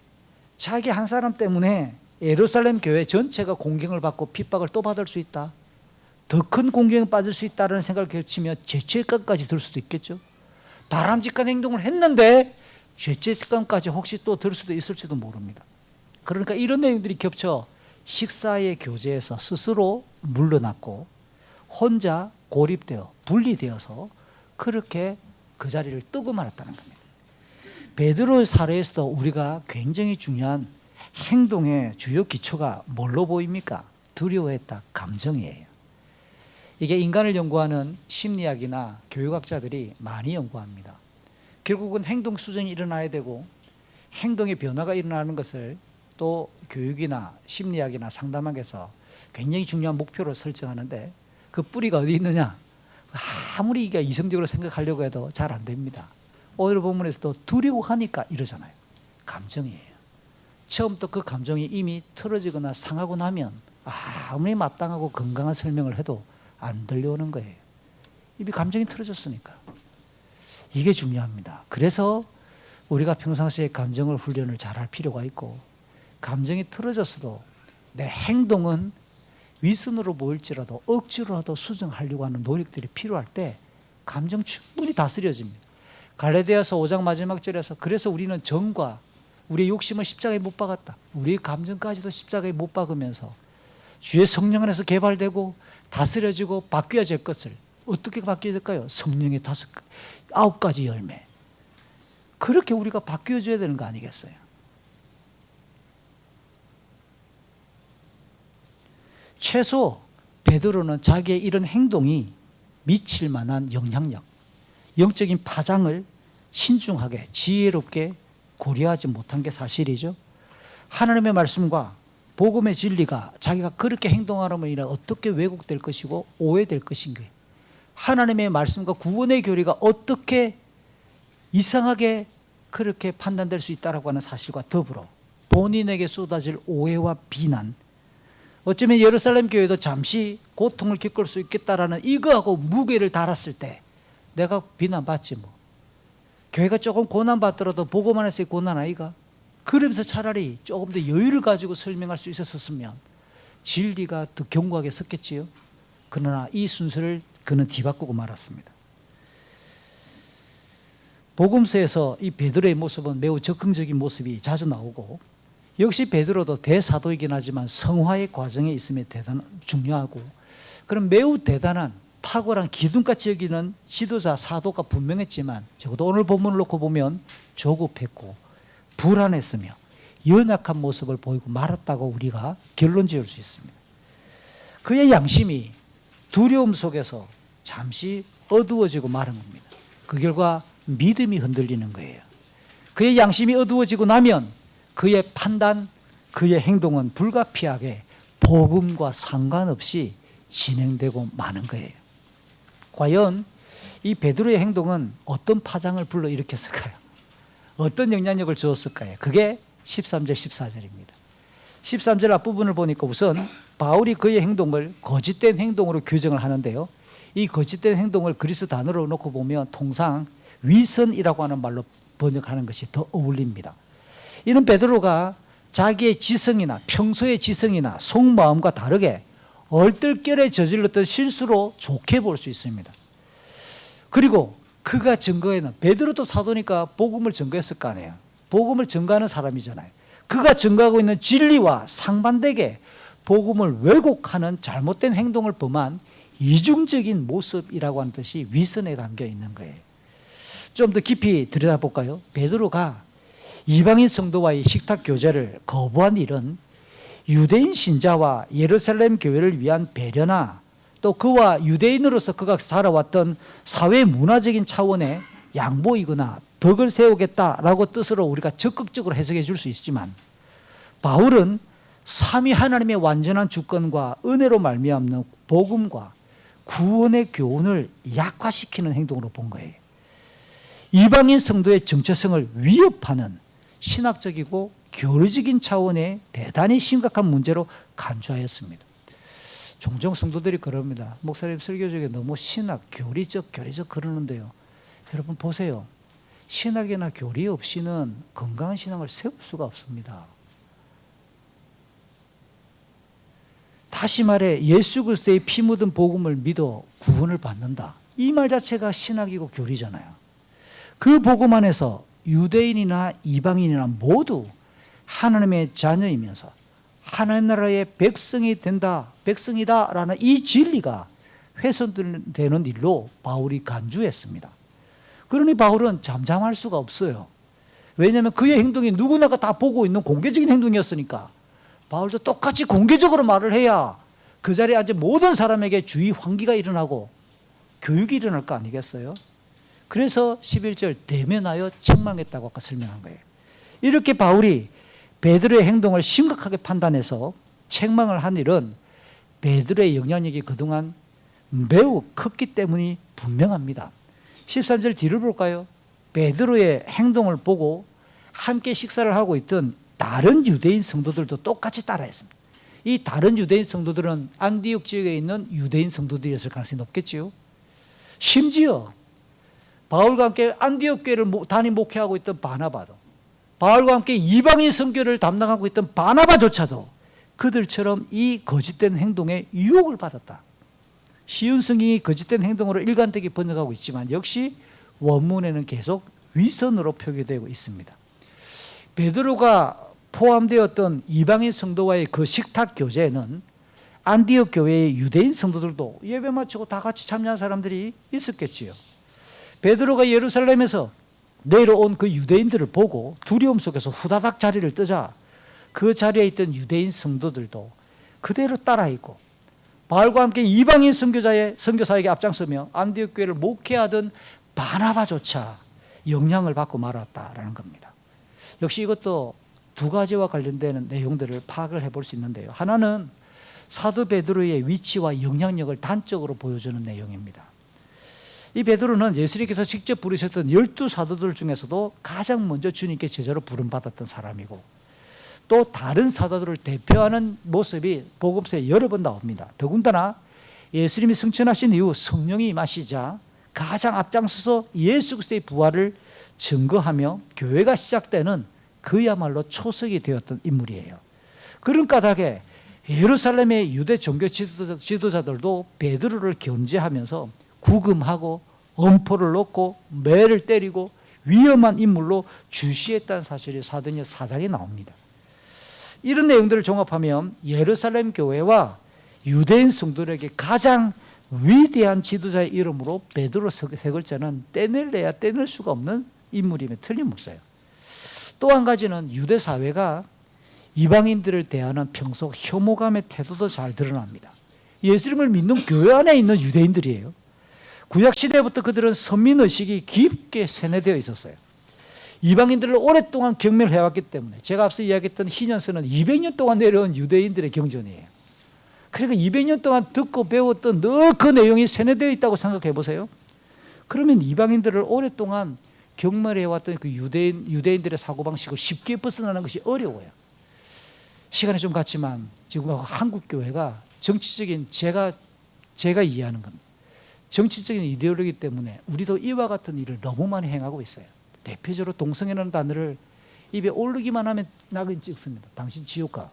자기 한 사람 때문에 예루살렘 교회 전체가 공경을 받고 핍박을 또 받을 수 있다, 더 큰 공경에 빠질 수 있다는 생각을 겹치며 죄책감까지 들 수도 있겠죠. 바람직한 행동을 했는데 죄책감까지 혹시 또 들 수도 있을지도 모릅니다. 그러니까 이런 내용들이 겹쳐 식사의 교제에서 스스로 물러났고 혼자 고립되어 분리되어서 그렇게 그 자리를 뜨고 말았다는 겁니다. 베드로의 사례에서도 우리가 굉장히 중요한 행동의 주요 기초가 뭘로 보입니까? 두려워했다, 감정이에요. 이게 인간을 연구하는 심리학이나 교육학자들이 많이 연구합니다. 결국은 행동 수정이 일어나야 되고 행동의 변화가 일어나는 것을 또 교육이나 심리학이나 상담학에서 굉장히 중요한 목표로 설정하는데 그 뿌리가 어디 있느냐? 아무리 이게 이성적으로 생각하려고 해도 잘 안 됩니다. 오늘 본문에서도 두려워하니까 이러잖아요. 감정이에요. 처음부터 그 감정이 이미 틀어지거나 상하고 나면 아무리 마땅하고 건강한 설명을 해도 안 들려오는 거예요. 이미 감정이 틀어졌으니까. 이게 중요합니다. 그래서 우리가 평상시에 감정을 훈련을 잘할 필요가 있고, 감정이 틀어졌어도 내 행동은 윗선으로 보일지라도 억지로라도 수정하려고 하는 노력들이 필요할 때 감정 충분히 다스려집니다. 갈라디아서 5장 마지막 절에서 그래서 우리는 정과 우리의 욕심을 십자가에 못 박았다, 우리의 감정까지도 십자가에 못 박으면서 주의 성령 안에서 개발되고 다스려지고 바뀌어야 될 것을 어떻게 바뀌어야 될까요? 성령의 9가지 열매, 그렇게 우리가 바뀌어줘야 되는 거 아니겠어요? 최소 베드로는 자기의 이런 행동이 미칠 만한 영향력, 영적인 파장을 신중하게 지혜롭게 고려하지 못한 게 사실이죠. 하나님의 말씀과 복음의 진리가 자기가 그렇게 행동하려면 인해 어떻게 왜곡될 것이고 오해될 것인가, 하나님의 말씀과 구원의 교리가 어떻게 이상하게 그렇게 판단될 수 있다라고 하는 사실과 더불어 본인에게 쏟아질 오해와 비난, 어쩌면 예루살렘 교회도 잠시 고통을 겪을 수 있겠다라는 이거하고 무게를 달았을 때 내가 비난받지 뭐. 교회가 조금 고난받더라도 복음 안에서의 고난 아이가? 그러면서 차라리 조금 더 여유를 가지고 설명할 수 있었으면 진리가 더 견고하게 섰겠지요. 그러나 이 순서를 그는 뒤바꾸고 말았습니다. 복음서에서 이 베드로의 모습은 매우 적극적인 모습이 자주 나오고, 역시 베드로도 대사도이긴 하지만 성화의 과정에 있음이 중요하고, 그런 매우 대단한 탁월한 기둥같이 여기는 지도자 사도가 분명했지만 적어도 오늘 본문을 놓고 보면 조급했고 불안했으며 연약한 모습을 보이고 말았다고 우리가 결론 지을 수 있습니다. 그의 양심이 두려움 속에서 잠시 어두워지고 마른 겁니다. 그 결과 믿음이 흔들리는 거예요. 그의 양심이 어두워지고 나면 그의 판단, 그의 행동은 불가피하게 복음과 상관없이 진행되고 마는 거예요. 과연 이 베드로의 행동은 어떤 파장을 불러일으켰을까요? 어떤 영향력을 주었을까요? 그게 13절 14절입니다. 13절 앞부분을 보니까 우선 바울이 그의 행동을 거짓된 행동으로 규정을 하는데요. 이 거짓된 행동을 그리스 단어로 놓고 보면 통상 위선이라고 하는 말로 번역하는 것이 더 어울립니다. 이는 베드로가 자기의 지성이나 평소의 지성이나 속마음과 다르게 얼떨결에 저질렀던 실수로 좋게 볼 수 있습니다. 그리고 그가 증거에는 베드로도 사도니까 복음을 증거했을 거 아니에요. 복음을 증거하는 사람이잖아요. 그가 증거하고 있는 진리와 상반되게 복음을 왜곡하는 잘못된 행동을 범한 이중적인 모습이라고 하는 뜻이 위선에 담겨 있는 거예요. 좀 더 깊이 들여다볼까요? 베드로가 이방인 성도와의 식탁 교제를 거부한 일은 유대인 신자와 예루살렘 교회를 위한 배려나 또 그와 유대인으로서 그가 살아왔던 사회 문화적인 차원의 양보이거나 덕을 세우겠다라고 뜻으로 우리가 적극적으로 해석해 줄 수 있지만, 바울은 삼위 하나님의 완전한 주권과 은혜로 말미암는 복음과 구원의 교훈을 약화시키는 행동으로 본 거예요. 이방인 성도의 정체성을 위협하는 신학적이고 교리적인 차원의 대단히 심각한 문제로 간주하였습니다. 종종 성도들이 그럽니다. 목사님 설교 중에 너무 신학, 교리적 그러는데요. 여러분 보세요. 신학이나 교리 없이는 건강한 신앙을 세울 수가 없습니다. 다시 말해 예수 그리스도의 피 묻은 복음을 믿어 구원을 받는다. 이 말 자체가 신학이고 교리잖아요. 그 복음 안에서 유대인이나 이방인이나 모두 하나님의 자녀이면서 하나님 나라의 백성이 된다, 백성이다라는 이 진리가 훼손되는 일로 바울이 간주했습니다. 그러니 바울은 잠잠할 수가 없어요. 왜냐하면 그의 행동이 누구나가 다 보고 있는 공개적인 행동이었으니까 바울도 똑같이 공개적으로 말을 해야 그 자리에 앉은 모든 사람에게 주의 환기가 일어나고 교육이 일어날 거 아니겠어요? 그래서 11절 대면하여 책망했다고 아까 설명한 거예요. 이렇게 바울이 베드로의 행동을 심각하게 판단해서 책망을 한 일은 베드로의 영향력이 그동안 매우 컸기 때문이 분명합니다. 13절 뒤를 볼까요? 베드로의 행동을 보고 함께 식사를 하고 있던 다른 유대인 성도들도 똑같이 따라했습니다. 이 다른 유대인 성도들은 안디옥 지역에 있는 유대인 성도들이었을 가능성이 높겠지요. 심지어 바울과 함께 안디옥 교회를 단임 목회하고 있던 바나바도, 바울과 함께 이방인 선교를 담당하고 있던 바나바조차도 그들처럼 이 거짓된 행동에 유혹을 받았다. 쉬운 성경이 거짓된 행동으로 일관되게 번역하고 있지만 역시 원문에는 계속 위선으로 표기되고 있습니다. 베드로가 포함되었던 이방인 성도와의 그 식탁 교제에는 안디옥 교회의 유대인 성도들도 예배 마치고 다 같이 참여한 사람들이 있었겠지요. 베드로가 예루살렘에서 내려온 그 유대인들을 보고 두려움 속에서 후다닥 자리를 뜨자 그 자리에 있던 유대인 성도들도 그대로 따라있고 바울과 함께 이방인 선교사에게 앞장서며 안디옥 교회를 목회하던 바나바조차 영향을 받고 말았다라는 겁니다. 역시 이것도 두 가지와 관련되는 내용들을 파악을 해볼 수 있는데요. 하나는 사도 베드로의 위치와 영향력을 단적으로 보여주는 내용입니다. 이 베드로는 예수님께서 직접 부르셨던 12사도들 중에서도 가장 먼저 주님께 제자로 부름받았던 사람이고 또 다른 사도들을 대표하는 모습이 복음서에 여러 번 나옵니다. 더군다나 예수님이 승천하신 이후 성령이 임하시자 가장 앞장서서 예수 그리스도의 부활을 증거하며 교회가 시작되는 그야말로 초석이 되었던 인물이에요. 그런 까닭에 예루살렘의 유대 종교 지도자들도 베드로를 견제하면서 구금하고 엄포를 놓고 매를 때리고 위험한 인물로 주시했다는 사실이 사도행전 4장에 나옵니다. 이런 내용들을 종합하면 예루살렘 교회와 유대인 성도들에게 가장 위대한 지도자의 이름으로 베드로 세 글자는 떼낼래야 떼낼 수가 없는 인물임에 틀림없어요. 또 한 가지는 유대 사회가 이방인들을 대하는 평소 혐오감의 태도도 잘 드러납니다. 예수님을 믿는 교회 안에 있는 유대인들이에요. 구약시대부터 그들은 선민의식이 깊게 세뇌되어 있었어요. 이방인들을 오랫동안 경멸해왔기 때문에 제가 앞서 이야기했던 희년서는 200년 동안 내려온 유대인들의 경전이에요. 그러니까 200년 동안 듣고 배웠던 늘 그 내용이 세뇌되어 있다고 생각해 보세요. 그러면 이방인들을 오랫동안 경멸해왔던 그 유대인들의 사고방식을 쉽게 벗어나는 것이 어려워요. 시간이 좀 갔지만 지금 한국 교회가 정치적인 제가 이해하는 겁니다. 정치적인 이데올로기 때문에 우리도 이와 같은 일을 너무 많이 행하고 있어요. 대표적으로 동성애라는 단어를 입에 오르기만 하면 낙인 찍습니다. 당신 지옥 가.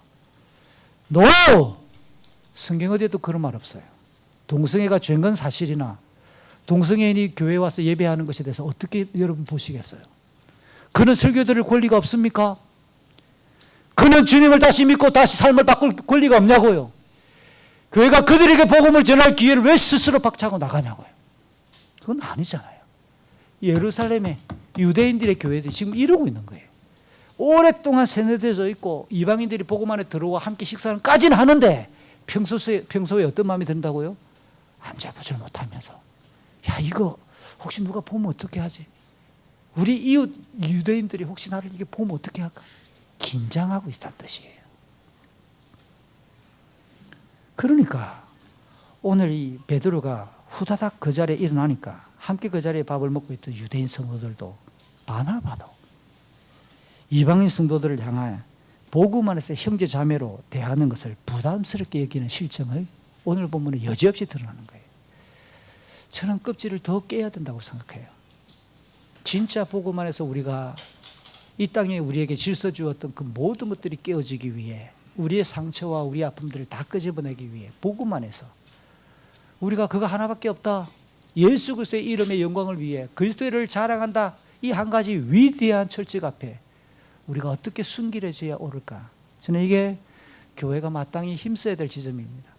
NO! 성경 어디에도 그런 말 없어요. 동성애가 죄인 건 사실이나 동성애인이 교회에 와서 예배하는 것에 대해서 어떻게 여러분 보시겠어요? 그는 설교 들을 권리가 없습니까? 그는 주님을 다시 믿고 다시 삶을 바꿀 권리가 없냐고요. 교회가 그들에게 복음을 전할 기회를 왜 스스로 박차고 나가냐고요. 그건 아니잖아요. 예루살렘의 유대인들의 교회들이 지금 이러고 있는 거예요. 오랫동안 세뇌되어 있고 이방인들이 복음 안에 들어와 함께 식사는까지는 하는데 평소에 어떤 마음이 든다고요? 안절부절 못하면서 야 이거 혹시 누가 보면 어떻게 하지? 우리 이웃 유대인들이 혹시 나를 이게 보면 어떻게 할까? 긴장하고 있다는 뜻이에요. 그러니까 오늘 이 베드로가 후다닥 그 자리에 일어나니까 함께 그 자리에 밥을 먹고 있던 유대인 성도들도 바나바도 이방인 성도들을 향해 복음 안에서 형제 자매로 대하는 것을 부담스럽게 여기는 실정을 오늘 본문에 여지없이 드러나는 거예요. 저는 껍질을 더 깨야 된다고 생각해요. 진짜 복음 안에서 우리가 이 땅에 우리에게 질서 주었던 그 모든 것들이 깨어지기 위해 우리의 상처와 우리의 아픔들을 다 끄집어내기 위해 복음 안에서 우리가 그거 하나밖에 없다. 예수 그리스도의 이름의 영광을 위해 그리스도를 자랑한다. 이 한 가지 위대한 철칙 앞에 우리가 어떻게 순결해져야 옳을까? 저는 이게 교회가 마땅히 힘써야 될 지점입니다.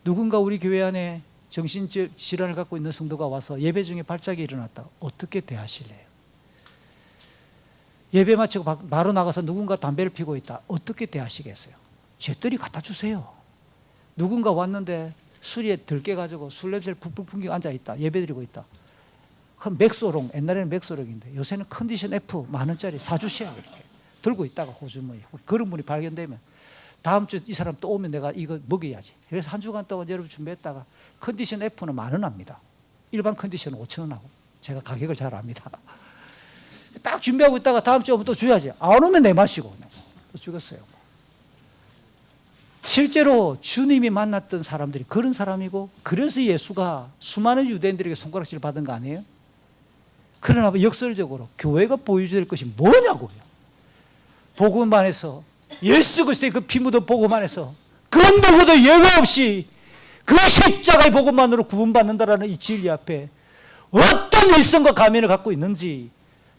누군가 우리 교회 안에 정신질환을 갖고 있는 성도가 와서 예배 중에 발작이 일어났다. 어떻게 대하실래요? 예배 마치고 바로 나가서 누군가 담배를 피고 있다. 어떻게 대하시겠어요? 잿더리 갖다 주세요. 누군가 왔는데 술에 들깨가지고 술 냄새를 푹푹 풍기고 앉아있다. 예배드리고 있다. 그럼 맥소롱, 옛날에는 맥소롱인데 요새는 컨디션 F 만원짜리 사주세요. 이렇게 들고 있다가 호주머니 그런 분이 발견되면 다음 주 이 사람 또 오면 내가 이거 먹여야지. 그래서 한 주간 동안 여러분 준비했다가 컨디션 F는 10,000원 합니다. 일반 컨디션은 5,000원 하고 제가 가격을 잘 압니다. 딱 준비하고 있다가 다음 주에 오면 또 줘야지. 안 오면 내 마시고 또 죽었어요. 실제로 주님이 만났던 사람들이 그런 사람이고 그래서 예수가 수많은 유대인들에게 손가락질 받은 거 아니에요? 그러나 역설적으로 교회가 보여줘야 될 것이 뭐냐고요. 복음 안에서 예수 그리스도의 그 피 묻은 복음 안에서 그 누구도 예외 없이 그 십자가의 복음만으로 구원받는다라는 이 진리 앞에 어떤 일성과 가면을 갖고 있는지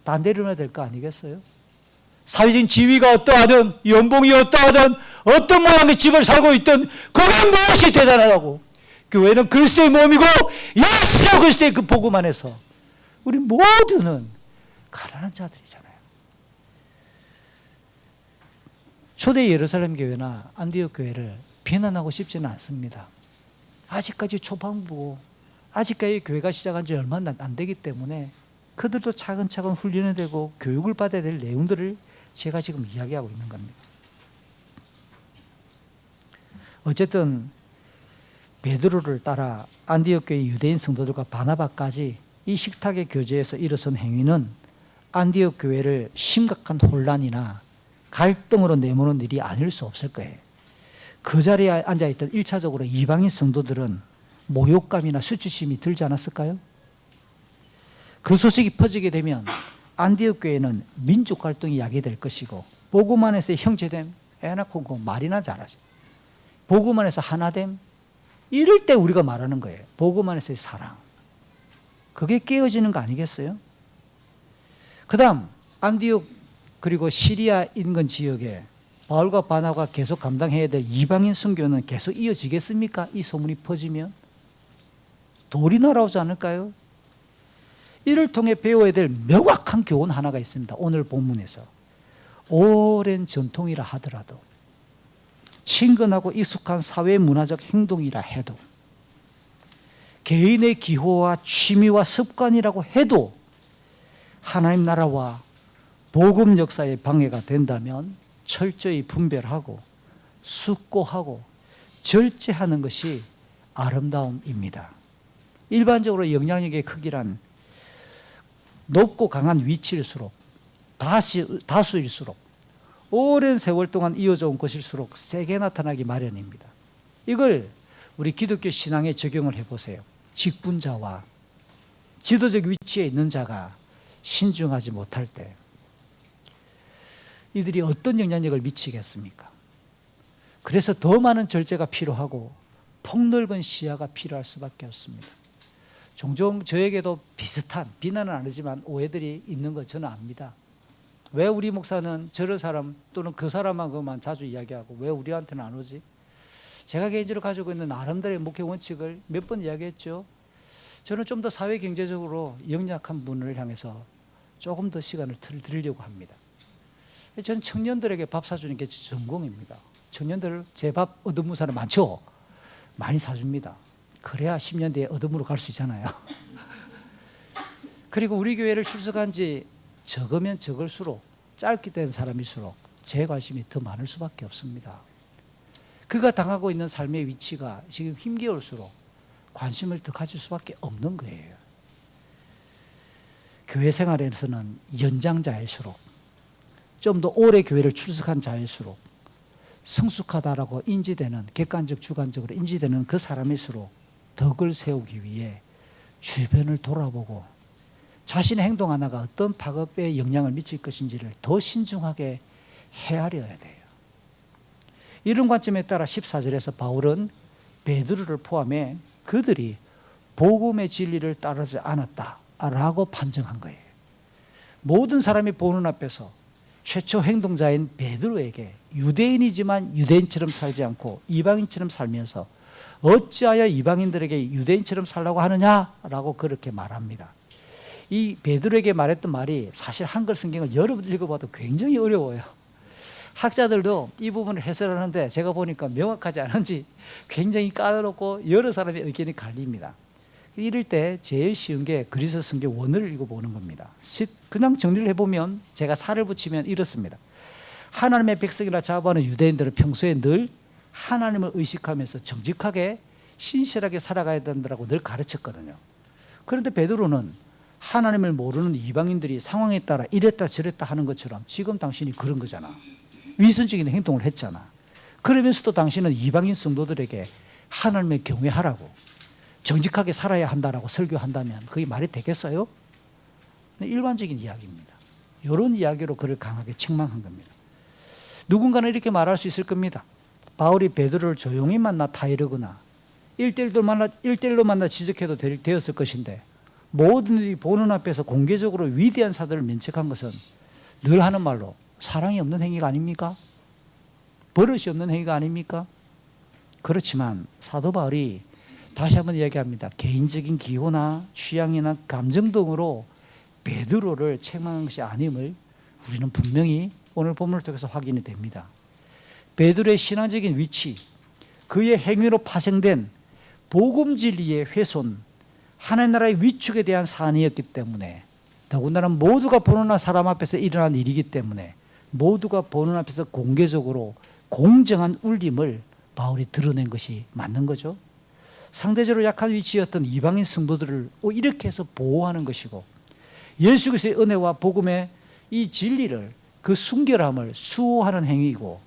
다 내려놔야 될 거 아니겠어요? 사회적인 지위가 어떠하든 연봉이 어떠하든 어떤 모양의 집을 살고 있든 그건 무엇이 대단하다고. 교회는 그리스도의 몸이고 예수 그리스도의 그 복음 안에서 우리 모두는 가난한 자들이잖아요. 초대 예루살렘 교회나 안디옥 교회를 비난하고 싶지는 않습니다. 아직까지 초반부고 아직까지 교회가 시작한 지 얼마 안 되기 때문에 그들도 차근차근 훈련이 되고 교육을 받아야 될 내용들을 제가 지금 이야기하고 있는 겁니다. 어쨌든 베드로를 따라 안디옥 교회 유대인 성도들과 바나바까지 이 식탁의 교제에서 일어선 행위는 안디옥 교회를 심각한 혼란이나 갈등으로 내모는 일이 아닐 수 없을 거예요. 그 자리에 앉아있던 1차적으로 이방인 성도들은 모욕감이나 수치심이 들지 않았을까요? 그 소식이 퍼지게 되면 안디옥 교회는 민족 갈등이 야기될 것이고 복음 안에서의 형제됨, 에나콘고 말이나 잘하지. 복음 안에서 하나됨, 이럴 때 우리가 말하는 거예요. 복음 안에서의 사랑. 그게 깨어지는 거 아니겠어요? 그 다음 안디옥 그리고 시리아 인근 지역에 바울과 바나바가 계속 감당해야 될 이방인 선교는 계속 이어지겠습니까? 이 소문이 퍼지면 돌이 날아오지 않을까요? 이를 통해 배워야 될 명확한 교훈 하나가 있습니다. 오늘 본문에서 오랜 전통이라 하더라도 친근하고 익숙한 사회 문화적 행동이라 해도 개인의 기호와 취미와 습관이라고 해도 하나님 나라와 복음 역사에 방해가 된다면 철저히 분별하고 숙고하고 절제하는 것이 아름다움입니다. 일반적으로 영향력의 크기란 높고 강한 위치일수록 다수일수록 오랜 세월 동안 이어져 온 것일수록 세게 나타나기 마련입니다. 이걸 우리 기독교 신앙에 적용을 해보세요. 직분자와 지도적 위치에 있는 자가 신중하지 못할 때 이들이 어떤 영향력을 미치겠습니까? 그래서 더 많은 절제가 필요하고 폭넓은 시야가 필요할 수밖에 없습니다. 종종 저에게도 비슷한, 비난은 아니지만 오해들이 있는 거 저는 압니다. 왜 우리 목사는 저런 사람 또는 그 사람하고만 자주 이야기하고 왜 우리한테는 안 오지? 제가 개인적으로 가지고 있는 나름대로의 목회 원칙을 몇 번 이야기했죠. 저는 좀 더 사회 경제적으로 영약한 분을 향해서 조금 더 시간을 드리려고 합니다. 저는 청년들에게 밥 사주는 게 전공입니다. 청년들 제 밥 얻어먹는 사람 많죠? 많이 사줍니다. 그래야 10년 뒤에 얻음으로 갈 수 있잖아요. 그리고 우리 교회를 출석한 지 적으면 적을수록 짧게 된 사람일수록 제 관심이 더 많을 수밖에 없습니다. 그가 당하고 있는 삶의 위치가 지금 힘겨울수록 관심을 더 가질 수밖에 없는 거예요. 교회 생활에서는 연장자일수록 좀 더 오래 교회를 출석한 자일수록 성숙하다라고 인지되는, 객관적 주관적으로 인지되는 그 사람일수록 덕을 세우기 위해 주변을 돌아보고 자신의 행동 하나가 어떤 파급에 영향을 미칠 것인지를 더 신중하게 헤아려야 돼요. 이런 관점에 따라 14절에서 바울은 베드로를 포함해 그들이 복음의 진리를 따르지 않았다라고 판정한 거예요. 모든 사람이 보는 앞에서 최초 행동자인 베드로에게 유대인이지만 유대인처럼 살지 않고 이방인처럼 살면서 어찌하여 이방인들에게 유대인처럼 살라고 하느냐라고 그렇게 말합니다. 이 베드로에게 말했던 말이 사실 한글 성경을 여러분 읽어봐도 굉장히 어려워요. 학자들도 이 부분을 해설하는데 제가 보니까 명확하지 않은지 굉장히 까다롭고 여러 사람의 의견이 갈립니다. 이럴 때 제일 쉬운 게 그리스 성경 원어를 읽어보는 겁니다. 그냥 정리를 해보면 제가 살을 붙이면 이렇습니다. 하나님의 백성이라 자부하는 유대인들은 평소에 늘 하나님을 의식하면서 정직하게 신실하게 살아가야 된다고 늘 가르쳤거든요. 그런데 베드로는 하나님을 모르는 이방인들이 상황에 따라 이랬다 저랬다 하는 것처럼 지금 당신이 그런 거잖아. 위선적인 행동을 했잖아. 그러면서도 당신은 이방인 성도들에게 하나님의 경외하라고 정직하게 살아야 한다라고 설교한다면 그게 말이 되겠어요? 일반적인 이야기입니다. 이런 이야기로 그를 강하게 책망한 겁니다. 누군가는 이렇게 말할 수 있을 겁니다. 바울이 베드로를 조용히 만나 타이르거나 1대1로 만나 지적해도 되었을 것인데 모든 이들이 보는 앞에서 공개적으로 위대한 사도를 면책한 것은 늘 하는 말로 사랑이 없는 행위가 아닙니까? 버릇이 없는 행위가 아닙니까? 그렇지만 사도 바울이 다시 한번 이야기합니다. 개인적인 기호나 취향이나 감정 등으로 베드로를 책망한 것이 아님을 우리는 분명히 오늘 본문을 통해서 확인이 됩니다. 베드로의 신앙적인 위치, 그의 행위로 파생된 복음 진리의 훼손, 하나님 나라의 위축에 대한 사안이었기 때문에 더군다나 모두가 보는 사람 앞에서 일어난 일이기 때문에 모두가 보는 앞에서 공개적으로 공정한 울림을 바울이 드러낸 것이 맞는 거죠. 상대적으로 약한 위치였던 이방인 성도들을 이렇게 해서 보호하는 것이고 예수 그리스도의 은혜와 복음의 이 진리를 그 순결함을 수호하는 행위이고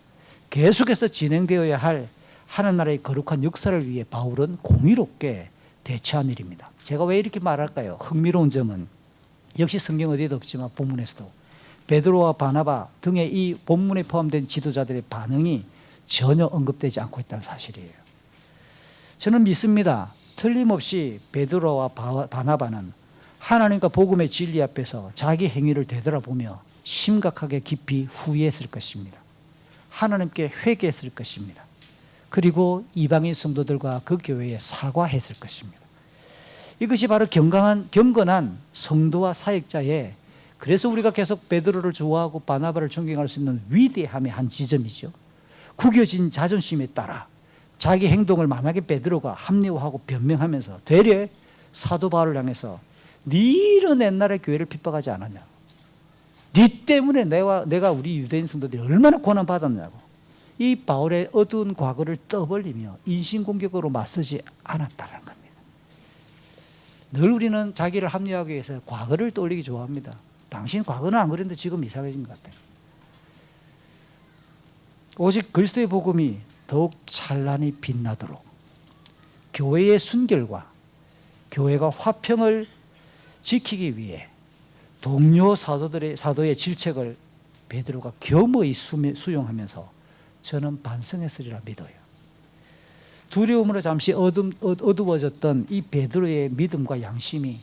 계속해서 진행되어야 할 하나님 나라의 거룩한 역사를 위해 바울은 공의롭게 대처한 일입니다. 제가 왜 이렇게 말할까요? 흥미로운 점은 역시 성경 어디에도 없지만 본문에서도 베드로와 바나바 등의 이 본문에 포함된 지도자들의 반응이 전혀 언급되지 않고 있다는 사실이에요. 저는 믿습니다. 틀림없이 베드로와 바나바는 하나님과 복음의 진리 앞에서 자기 행위를 되돌아보며 심각하게 깊이 후회했을 것입니다. 하나님께 회개했을 것입니다. 그리고 이방인 성도들과 그 교회에 사과했을 것입니다. 이것이 바로 경건한 성도와 사역자의, 그래서 우리가 계속 베드로를 좋아하고 바나바를 존경할 수 있는 위대함의 한 지점이죠. 구겨진 자존심에 따라 자기 행동을 만약에 베드로가 합리화하고 변명하면서 되려 사도 바울을 향해서 니는 옛날에 교회를 핍박하지 않았냐, 니 때문에 내가 우리 유대인 성도들이 얼마나 고난받았냐고 이 바울의 어두운 과거를 떠벌리며 인신공격으로 맞서지 않았다는 겁니다. 늘 우리는 자기를 합리화하기 위해서 과거를 떠올리기 좋아합니다. 당신 과거는 안 그랬는데 지금 이상해진 것 같아요. 오직 그리스도의 복음이 더욱 찬란히 빛나도록 교회의 순결과 교회가 화평을 지키기 위해 동료 사도의 질책을 베드로가 겸허히 수용하면서 저는 반성했으리라 믿어요. 두려움으로 잠시 어두워졌던 이 베드로의 믿음과 양심이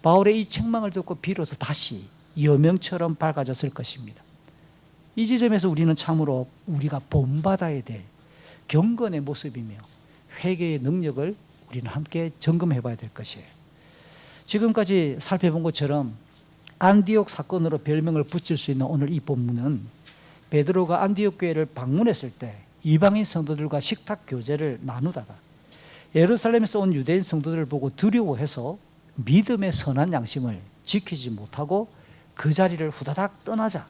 바울의 이 책망을 듣고 비로소 다시 여명처럼 밝아졌을 것입니다. 이 지점에서 우리는 참으로 우리가 본받아야 될 경건의 모습이며 회개의 능력을 우리는 함께 점검해 봐야 될 것이에요. 지금까지 살펴본 것처럼 안디옥 사건으로 별명을 붙일 수 있는 오늘 이 본문은 베드로가 안디옥 교회를 방문했을 때 이방인 성도들과 식탁 교제를 나누다가 예루살렘에서 온 유대인 성도들을 보고 두려워해서 믿음의 선한 양심을 지키지 못하고 그 자리를 후다닥 떠나자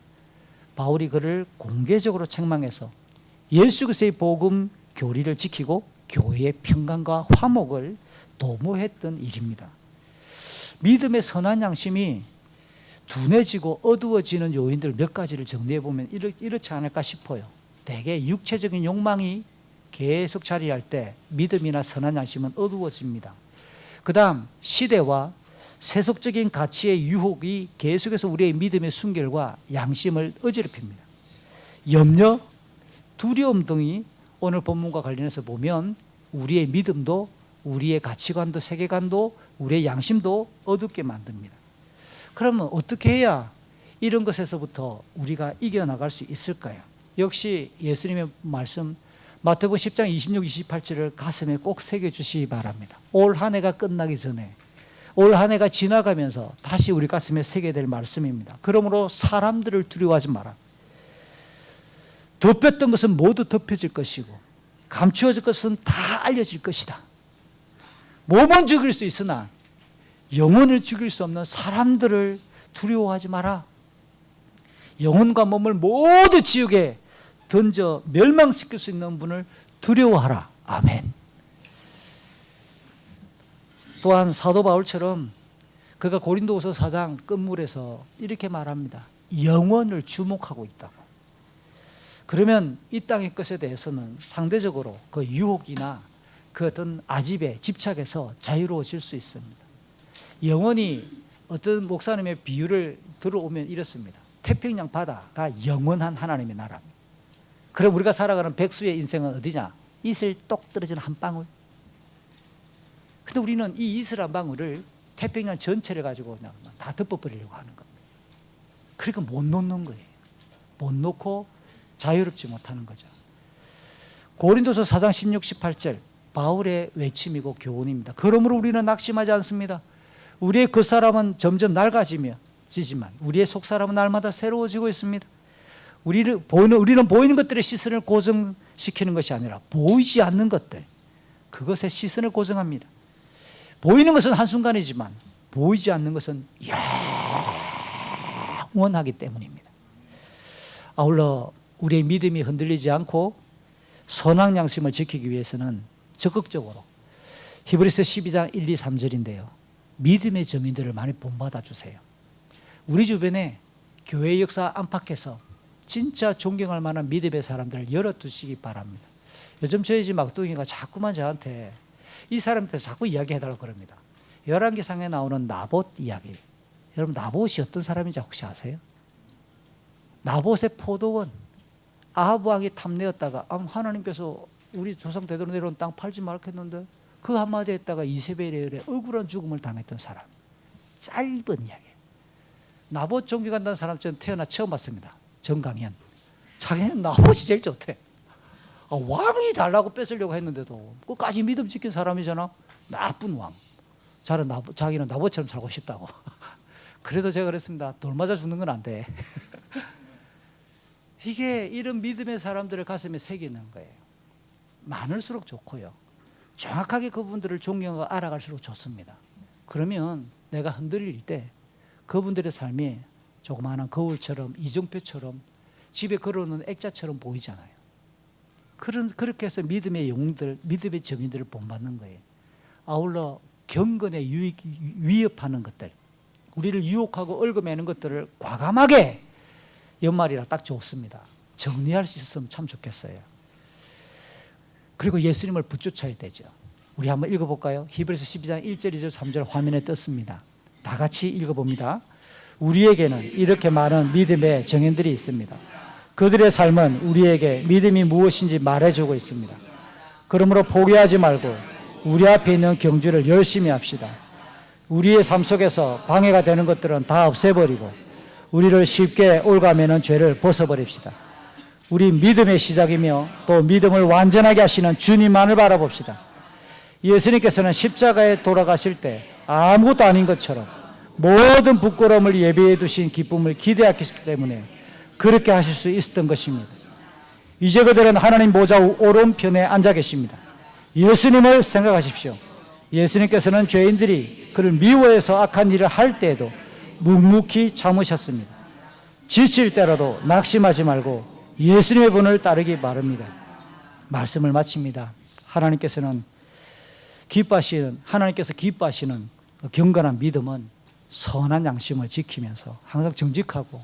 바울이 그를 공개적으로 책망해서 예수 그리스도의 복음 교리를 지키고 교회의 평강과 화목을 도모했던 일입니다. 믿음의 선한 양심이 둔해지고 어두워지는 요인들 몇 가지를 정리해 보면 이렇지 않을까 싶어요. 대개 육체적인 욕망이 계속 자리할 때 믿음이나 선한 양심은 어두워집니다. 그 다음 시대와 세속적인 가치의 유혹이 계속해서 우리의 믿음의 순결과 양심을 어지럽힙니다. 염려, 두려움 등이 오늘 본문과 관련해서 보면 우리의 믿음도 우리의 가치관도 세계관도 우리의 양심도 어둡게 만듭니다. 그러면 어떻게 해야 이런 것에서부터 우리가 이겨나갈 수 있을까요? 역시 예수님의 말씀 마태복음 10장 26, 28절을 가슴에 꼭 새겨주시기 바랍니다. 올 한 해가 끝나기 전에 올 한 해가 지나가면서 다시 우리 가슴에 새겨야 될 말씀입니다. 그러므로 사람들을 두려워하지 마라. 덮였던 것은 모두 덮여질 것이고 감추어질 것은 다 알려질 것이다. 몸은 죽일 수 있으나 영혼을 죽일 수 없는 사람들을 두려워하지 마라. 영혼과 몸을 모두 지옥에 던져 멸망시킬 수 있는 분을 두려워하라. 아멘. 또한 사도 바울처럼 그가 고린도후서 4장 끝물에서 이렇게 말합니다. 영원을 주목하고 있다고. 그러면 이 땅의 것에 대해서는 상대적으로 그 유혹이나 그 어떤 아집에 집착해서 자유로워질 수 있습니다. 영원히 어떤 목사님의 비유를 들어오면 이렇습니다. 태평양 바다가 영원한 하나님의 나라입니다. 그럼 우리가 살아가는 백수의 인생은 어디냐? 이슬 똑 떨어지는 한 방울. 근데 우리는 이 이슬 한 방울을 태평양 전체를 가지고 그냥 다 덮어버리려고 하는 겁니다. 그러니까 못 놓는 거예요. 못 놓고 자유롭지 못하는 거죠. 고린도서 4장 16, 18절 바울의 외침이고 교훈입니다. 그러므로 우리는 낙심하지 않습니다. 우리의 겉사람은 점점 낡아지지만 우리의 속사람은 날마다 새로워지고 있습니다. 우리는 보이는 것들의 시선을 고정시키는 것이 아니라 보이지 않는 것들, 그것의 시선을 고정합니다. 보이는 것은 한순간이지만 보이지 않는 것은 영원하기 때문입니다. 아울러 우리의 믿음이 흔들리지 않고 선한 양심을 지키기 위해서는 적극적으로 히브리서 12장 1, 2, 3절인데요. 믿음의 증인들을 많이 본받아 주세요. 우리 주변에 교회 역사 안팎에서 진짜 존경할 만한 믿음의 사람들을 열어두시기 바랍니다. 요즘 저희 집 막둥이가 자꾸만 저한테 이 사람한테 자꾸 이야기해달라고 그럽니다. 열왕기상에 나오는 나봇 이야기. 여러분 나봇이 어떤 사람인지 혹시 아세요? 나봇의 포도원. 아합 왕이 탐내었다가 하나님께서 우리 조상 대대로 내려온 땅 팔지 말라 했는데 그 한마디 했다가 이세벨의 억울한 죽음을 당했던 사람. 짧은 이야기. 나봇 존경한다는 사람 저는 태어나 처음 봤습니다. 정강현. 자기는 나봇이 제일 좋대. 왕이 달라고 뺏으려고 했는데도 끝까지 믿음 지킨 사람이잖아. 나쁜 왕. 자기는 나봇처럼 살고 싶다고. 그래도 제가 그랬습니다. 돌 맞아 죽는 건 안 돼. 이게 이런 믿음의 사람들을 가슴에 새기는 거예요. 많을수록 좋고요. 정확하게 그분들을 존경하고 알아갈수록 좋습니다. 그러면 내가 흔들릴 때 그분들의 삶이 조그마한 거울처럼 이정표처럼 집에 걸어놓은 액자처럼 보이잖아요. 그렇게 해서 믿음의 영웅들, 믿음의 정인들을 본받는 거예요. 아울러 경건에 위협하는 것들, 우리를 유혹하고 얽어매는 것들을 과감하게 연말이라 딱 좋습니다. 정리할 수 있었으면 참 좋겠어요. 그리고 예수님을 붙여쳐야 되죠. 우리 한번 읽어볼까요? 히브리서 12장 1절, 2절, 3절 화면에 떴습니다. 다 같이 읽어봅니다. 우리에게는 이렇게 많은 믿음의 정인들이 있습니다. 그들의 삶은 우리에게 믿음이 무엇인지 말해주고 있습니다. 그러므로 포기하지 말고 우리 앞에 있는 경주를 열심히 합시다. 우리의 삶 속에서 방해가 되는 것들은 다 없애버리고 우리를 쉽게 올가매는 죄를 벗어버립시다. 우리 믿음의 시작이며 또 믿음을 완전하게 하시는 주님만을 바라봅시다. 예수님께서는 십자가에 돌아가실 때 아무것도 아닌 것처럼 모든 부끄러움을 예비해 두신 기쁨을 기대하셨기 때문에 그렇게 하실 수 있었던 것입니다. 이제 그들은 하나님 보좌 오른편에 앉아 계십니다. 예수님을 생각하십시오. 예수님께서는 죄인들이 그를 미워해서 악한 일을 할 때에도 묵묵히 참으셨습니다. 지칠 때라도 낙심하지 말고 예수님의 분을 따르기 바랍니다. 말씀을 마칩니다. 하나님께서 기뻐하시는 경건한 믿음은 선한 양심을 지키면서 항상 정직하고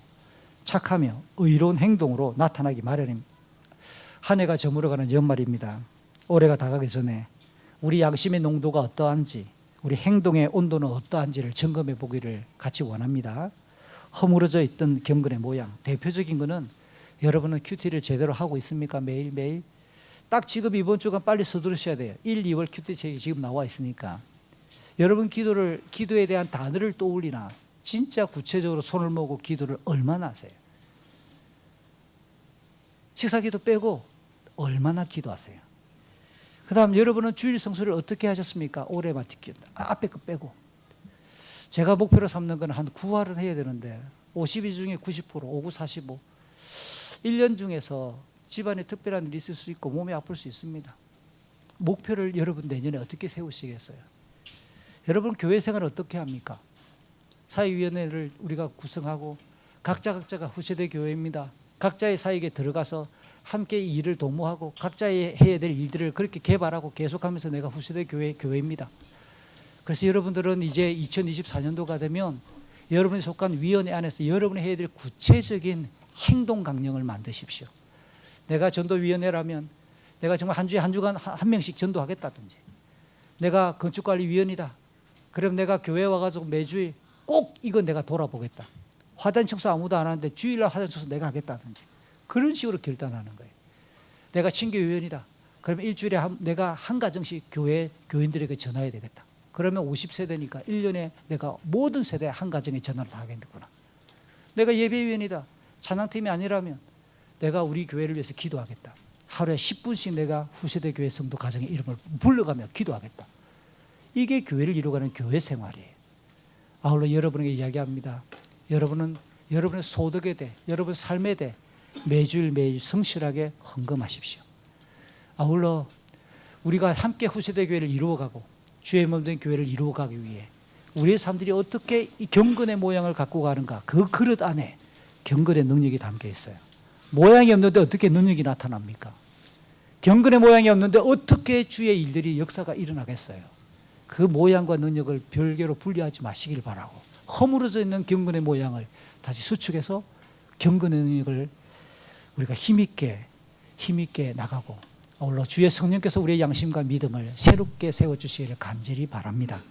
착하며 의로운 행동으로 나타나기 마련입니다. 한 해가 저물어가는 연말입니다. 올해가 다가기 전에 우리 양심의 농도가 어떠한지, 우리 행동의 온도는 어떠한지를 점검해 보기를 같이 원합니다. 허물어져 있던 경건의 모양, 대표적인 거는 여러분은 큐티를 제대로 하고 있습니까? 매일매일? 딱 지금 이번 주간 빨리 서두르셔야 돼요. 1, 2월 큐티 책이 지금 나와 있으니까. 여러분 기도에 대한 단어를 떠올리나 진짜 구체적으로 손을 모으고 기도를 얼마나 하세요? 식사기도 빼고 얼마나 기도하세요? 그 다음 여러분은 주일 성수를 어떻게 하셨습니까? 올해 앞에 거 빼고. 제가 목표로 삼는 건 한 9화를 해야 되는데 52 중에 90%, 59, 45. 1년 중에서 집안에 특별한 일이 있을 수 있고 몸이 아플 수 있습니다. 목표를 여러분 내년에 어떻게 세우시겠어요? 여러분 교회 생활을 어떻게 합니까? 사회위원회를 우리가 구성하고 각자가 후세대 교회입니다. 각자의 사역에 들어가서 함께 일을 도모하고 각자의 해야 될 일들을 그렇게 개발하고 계속하면서 내가 후세대 교회입니다. 그래서 여러분들은 이제 2024년도가 되면 여러분이 속한 위원회 안에서 여러분이 해야 될 구체적인 행동 강령을 만드십시오. 내가 전도위원회라면 내가 정말 한 주에 한 주간 한 명씩 전도하겠다든지, 내가 건축관리위원이다. 그럼 내가 교회 와가지고 매주일 꼭 이건 내가 돌아보겠다. 화단 청소 아무도 안 하는데 주일날 화단 청소 내가 하겠다든지, 그런 식으로 결단하는 거예요. 내가 친교위원이다. 그러면 일주일에 내가 한 가정씩 교인들에게 전화해야 되겠다. 그러면 50세대니까 1년에 내가 모든 세대 한 가정에 전화를 다 하겠구나. 내가 예배위원이다. 찬양팀이 아니라면 내가 우리 교회를 위해서 기도하겠다. 하루에 10분씩 내가 후세대 교회 성도 가정의 이름을 불러가며 기도하겠다. 이게 교회를 이루어가는 교회 생활이에요. 아울러 여러분에게 이야기합니다. 여러분은 여러분의 소득에 대해, 여러분 삶에 대해 매주일 매일 성실하게 헌금하십시오. 아울러 우리가 함께 후세대 교회를 이루어가고 주의 몸 된 교회를 이루어가기 위해 우리의 삶들이 어떻게 이 경건의 모양을 갖고 가는가, 그 그릇 안에 경건의 능력이 담겨 있어요. 모양이 없는데 어떻게 능력이 나타납니까? 경건의 모양이 없는데 어떻게 주의 일들이 역사가 일어나겠어요? 그 모양과 능력을 별개로 분리하지 마시길 바라고, 허물어져 있는 경건의 모양을 다시 수축해서 경건의 능력을 우리가 힘있게 나가고, 아울러 주의 성령께서 우리의 양심과 믿음을 새롭게 세워주시기를 간절히 바랍니다.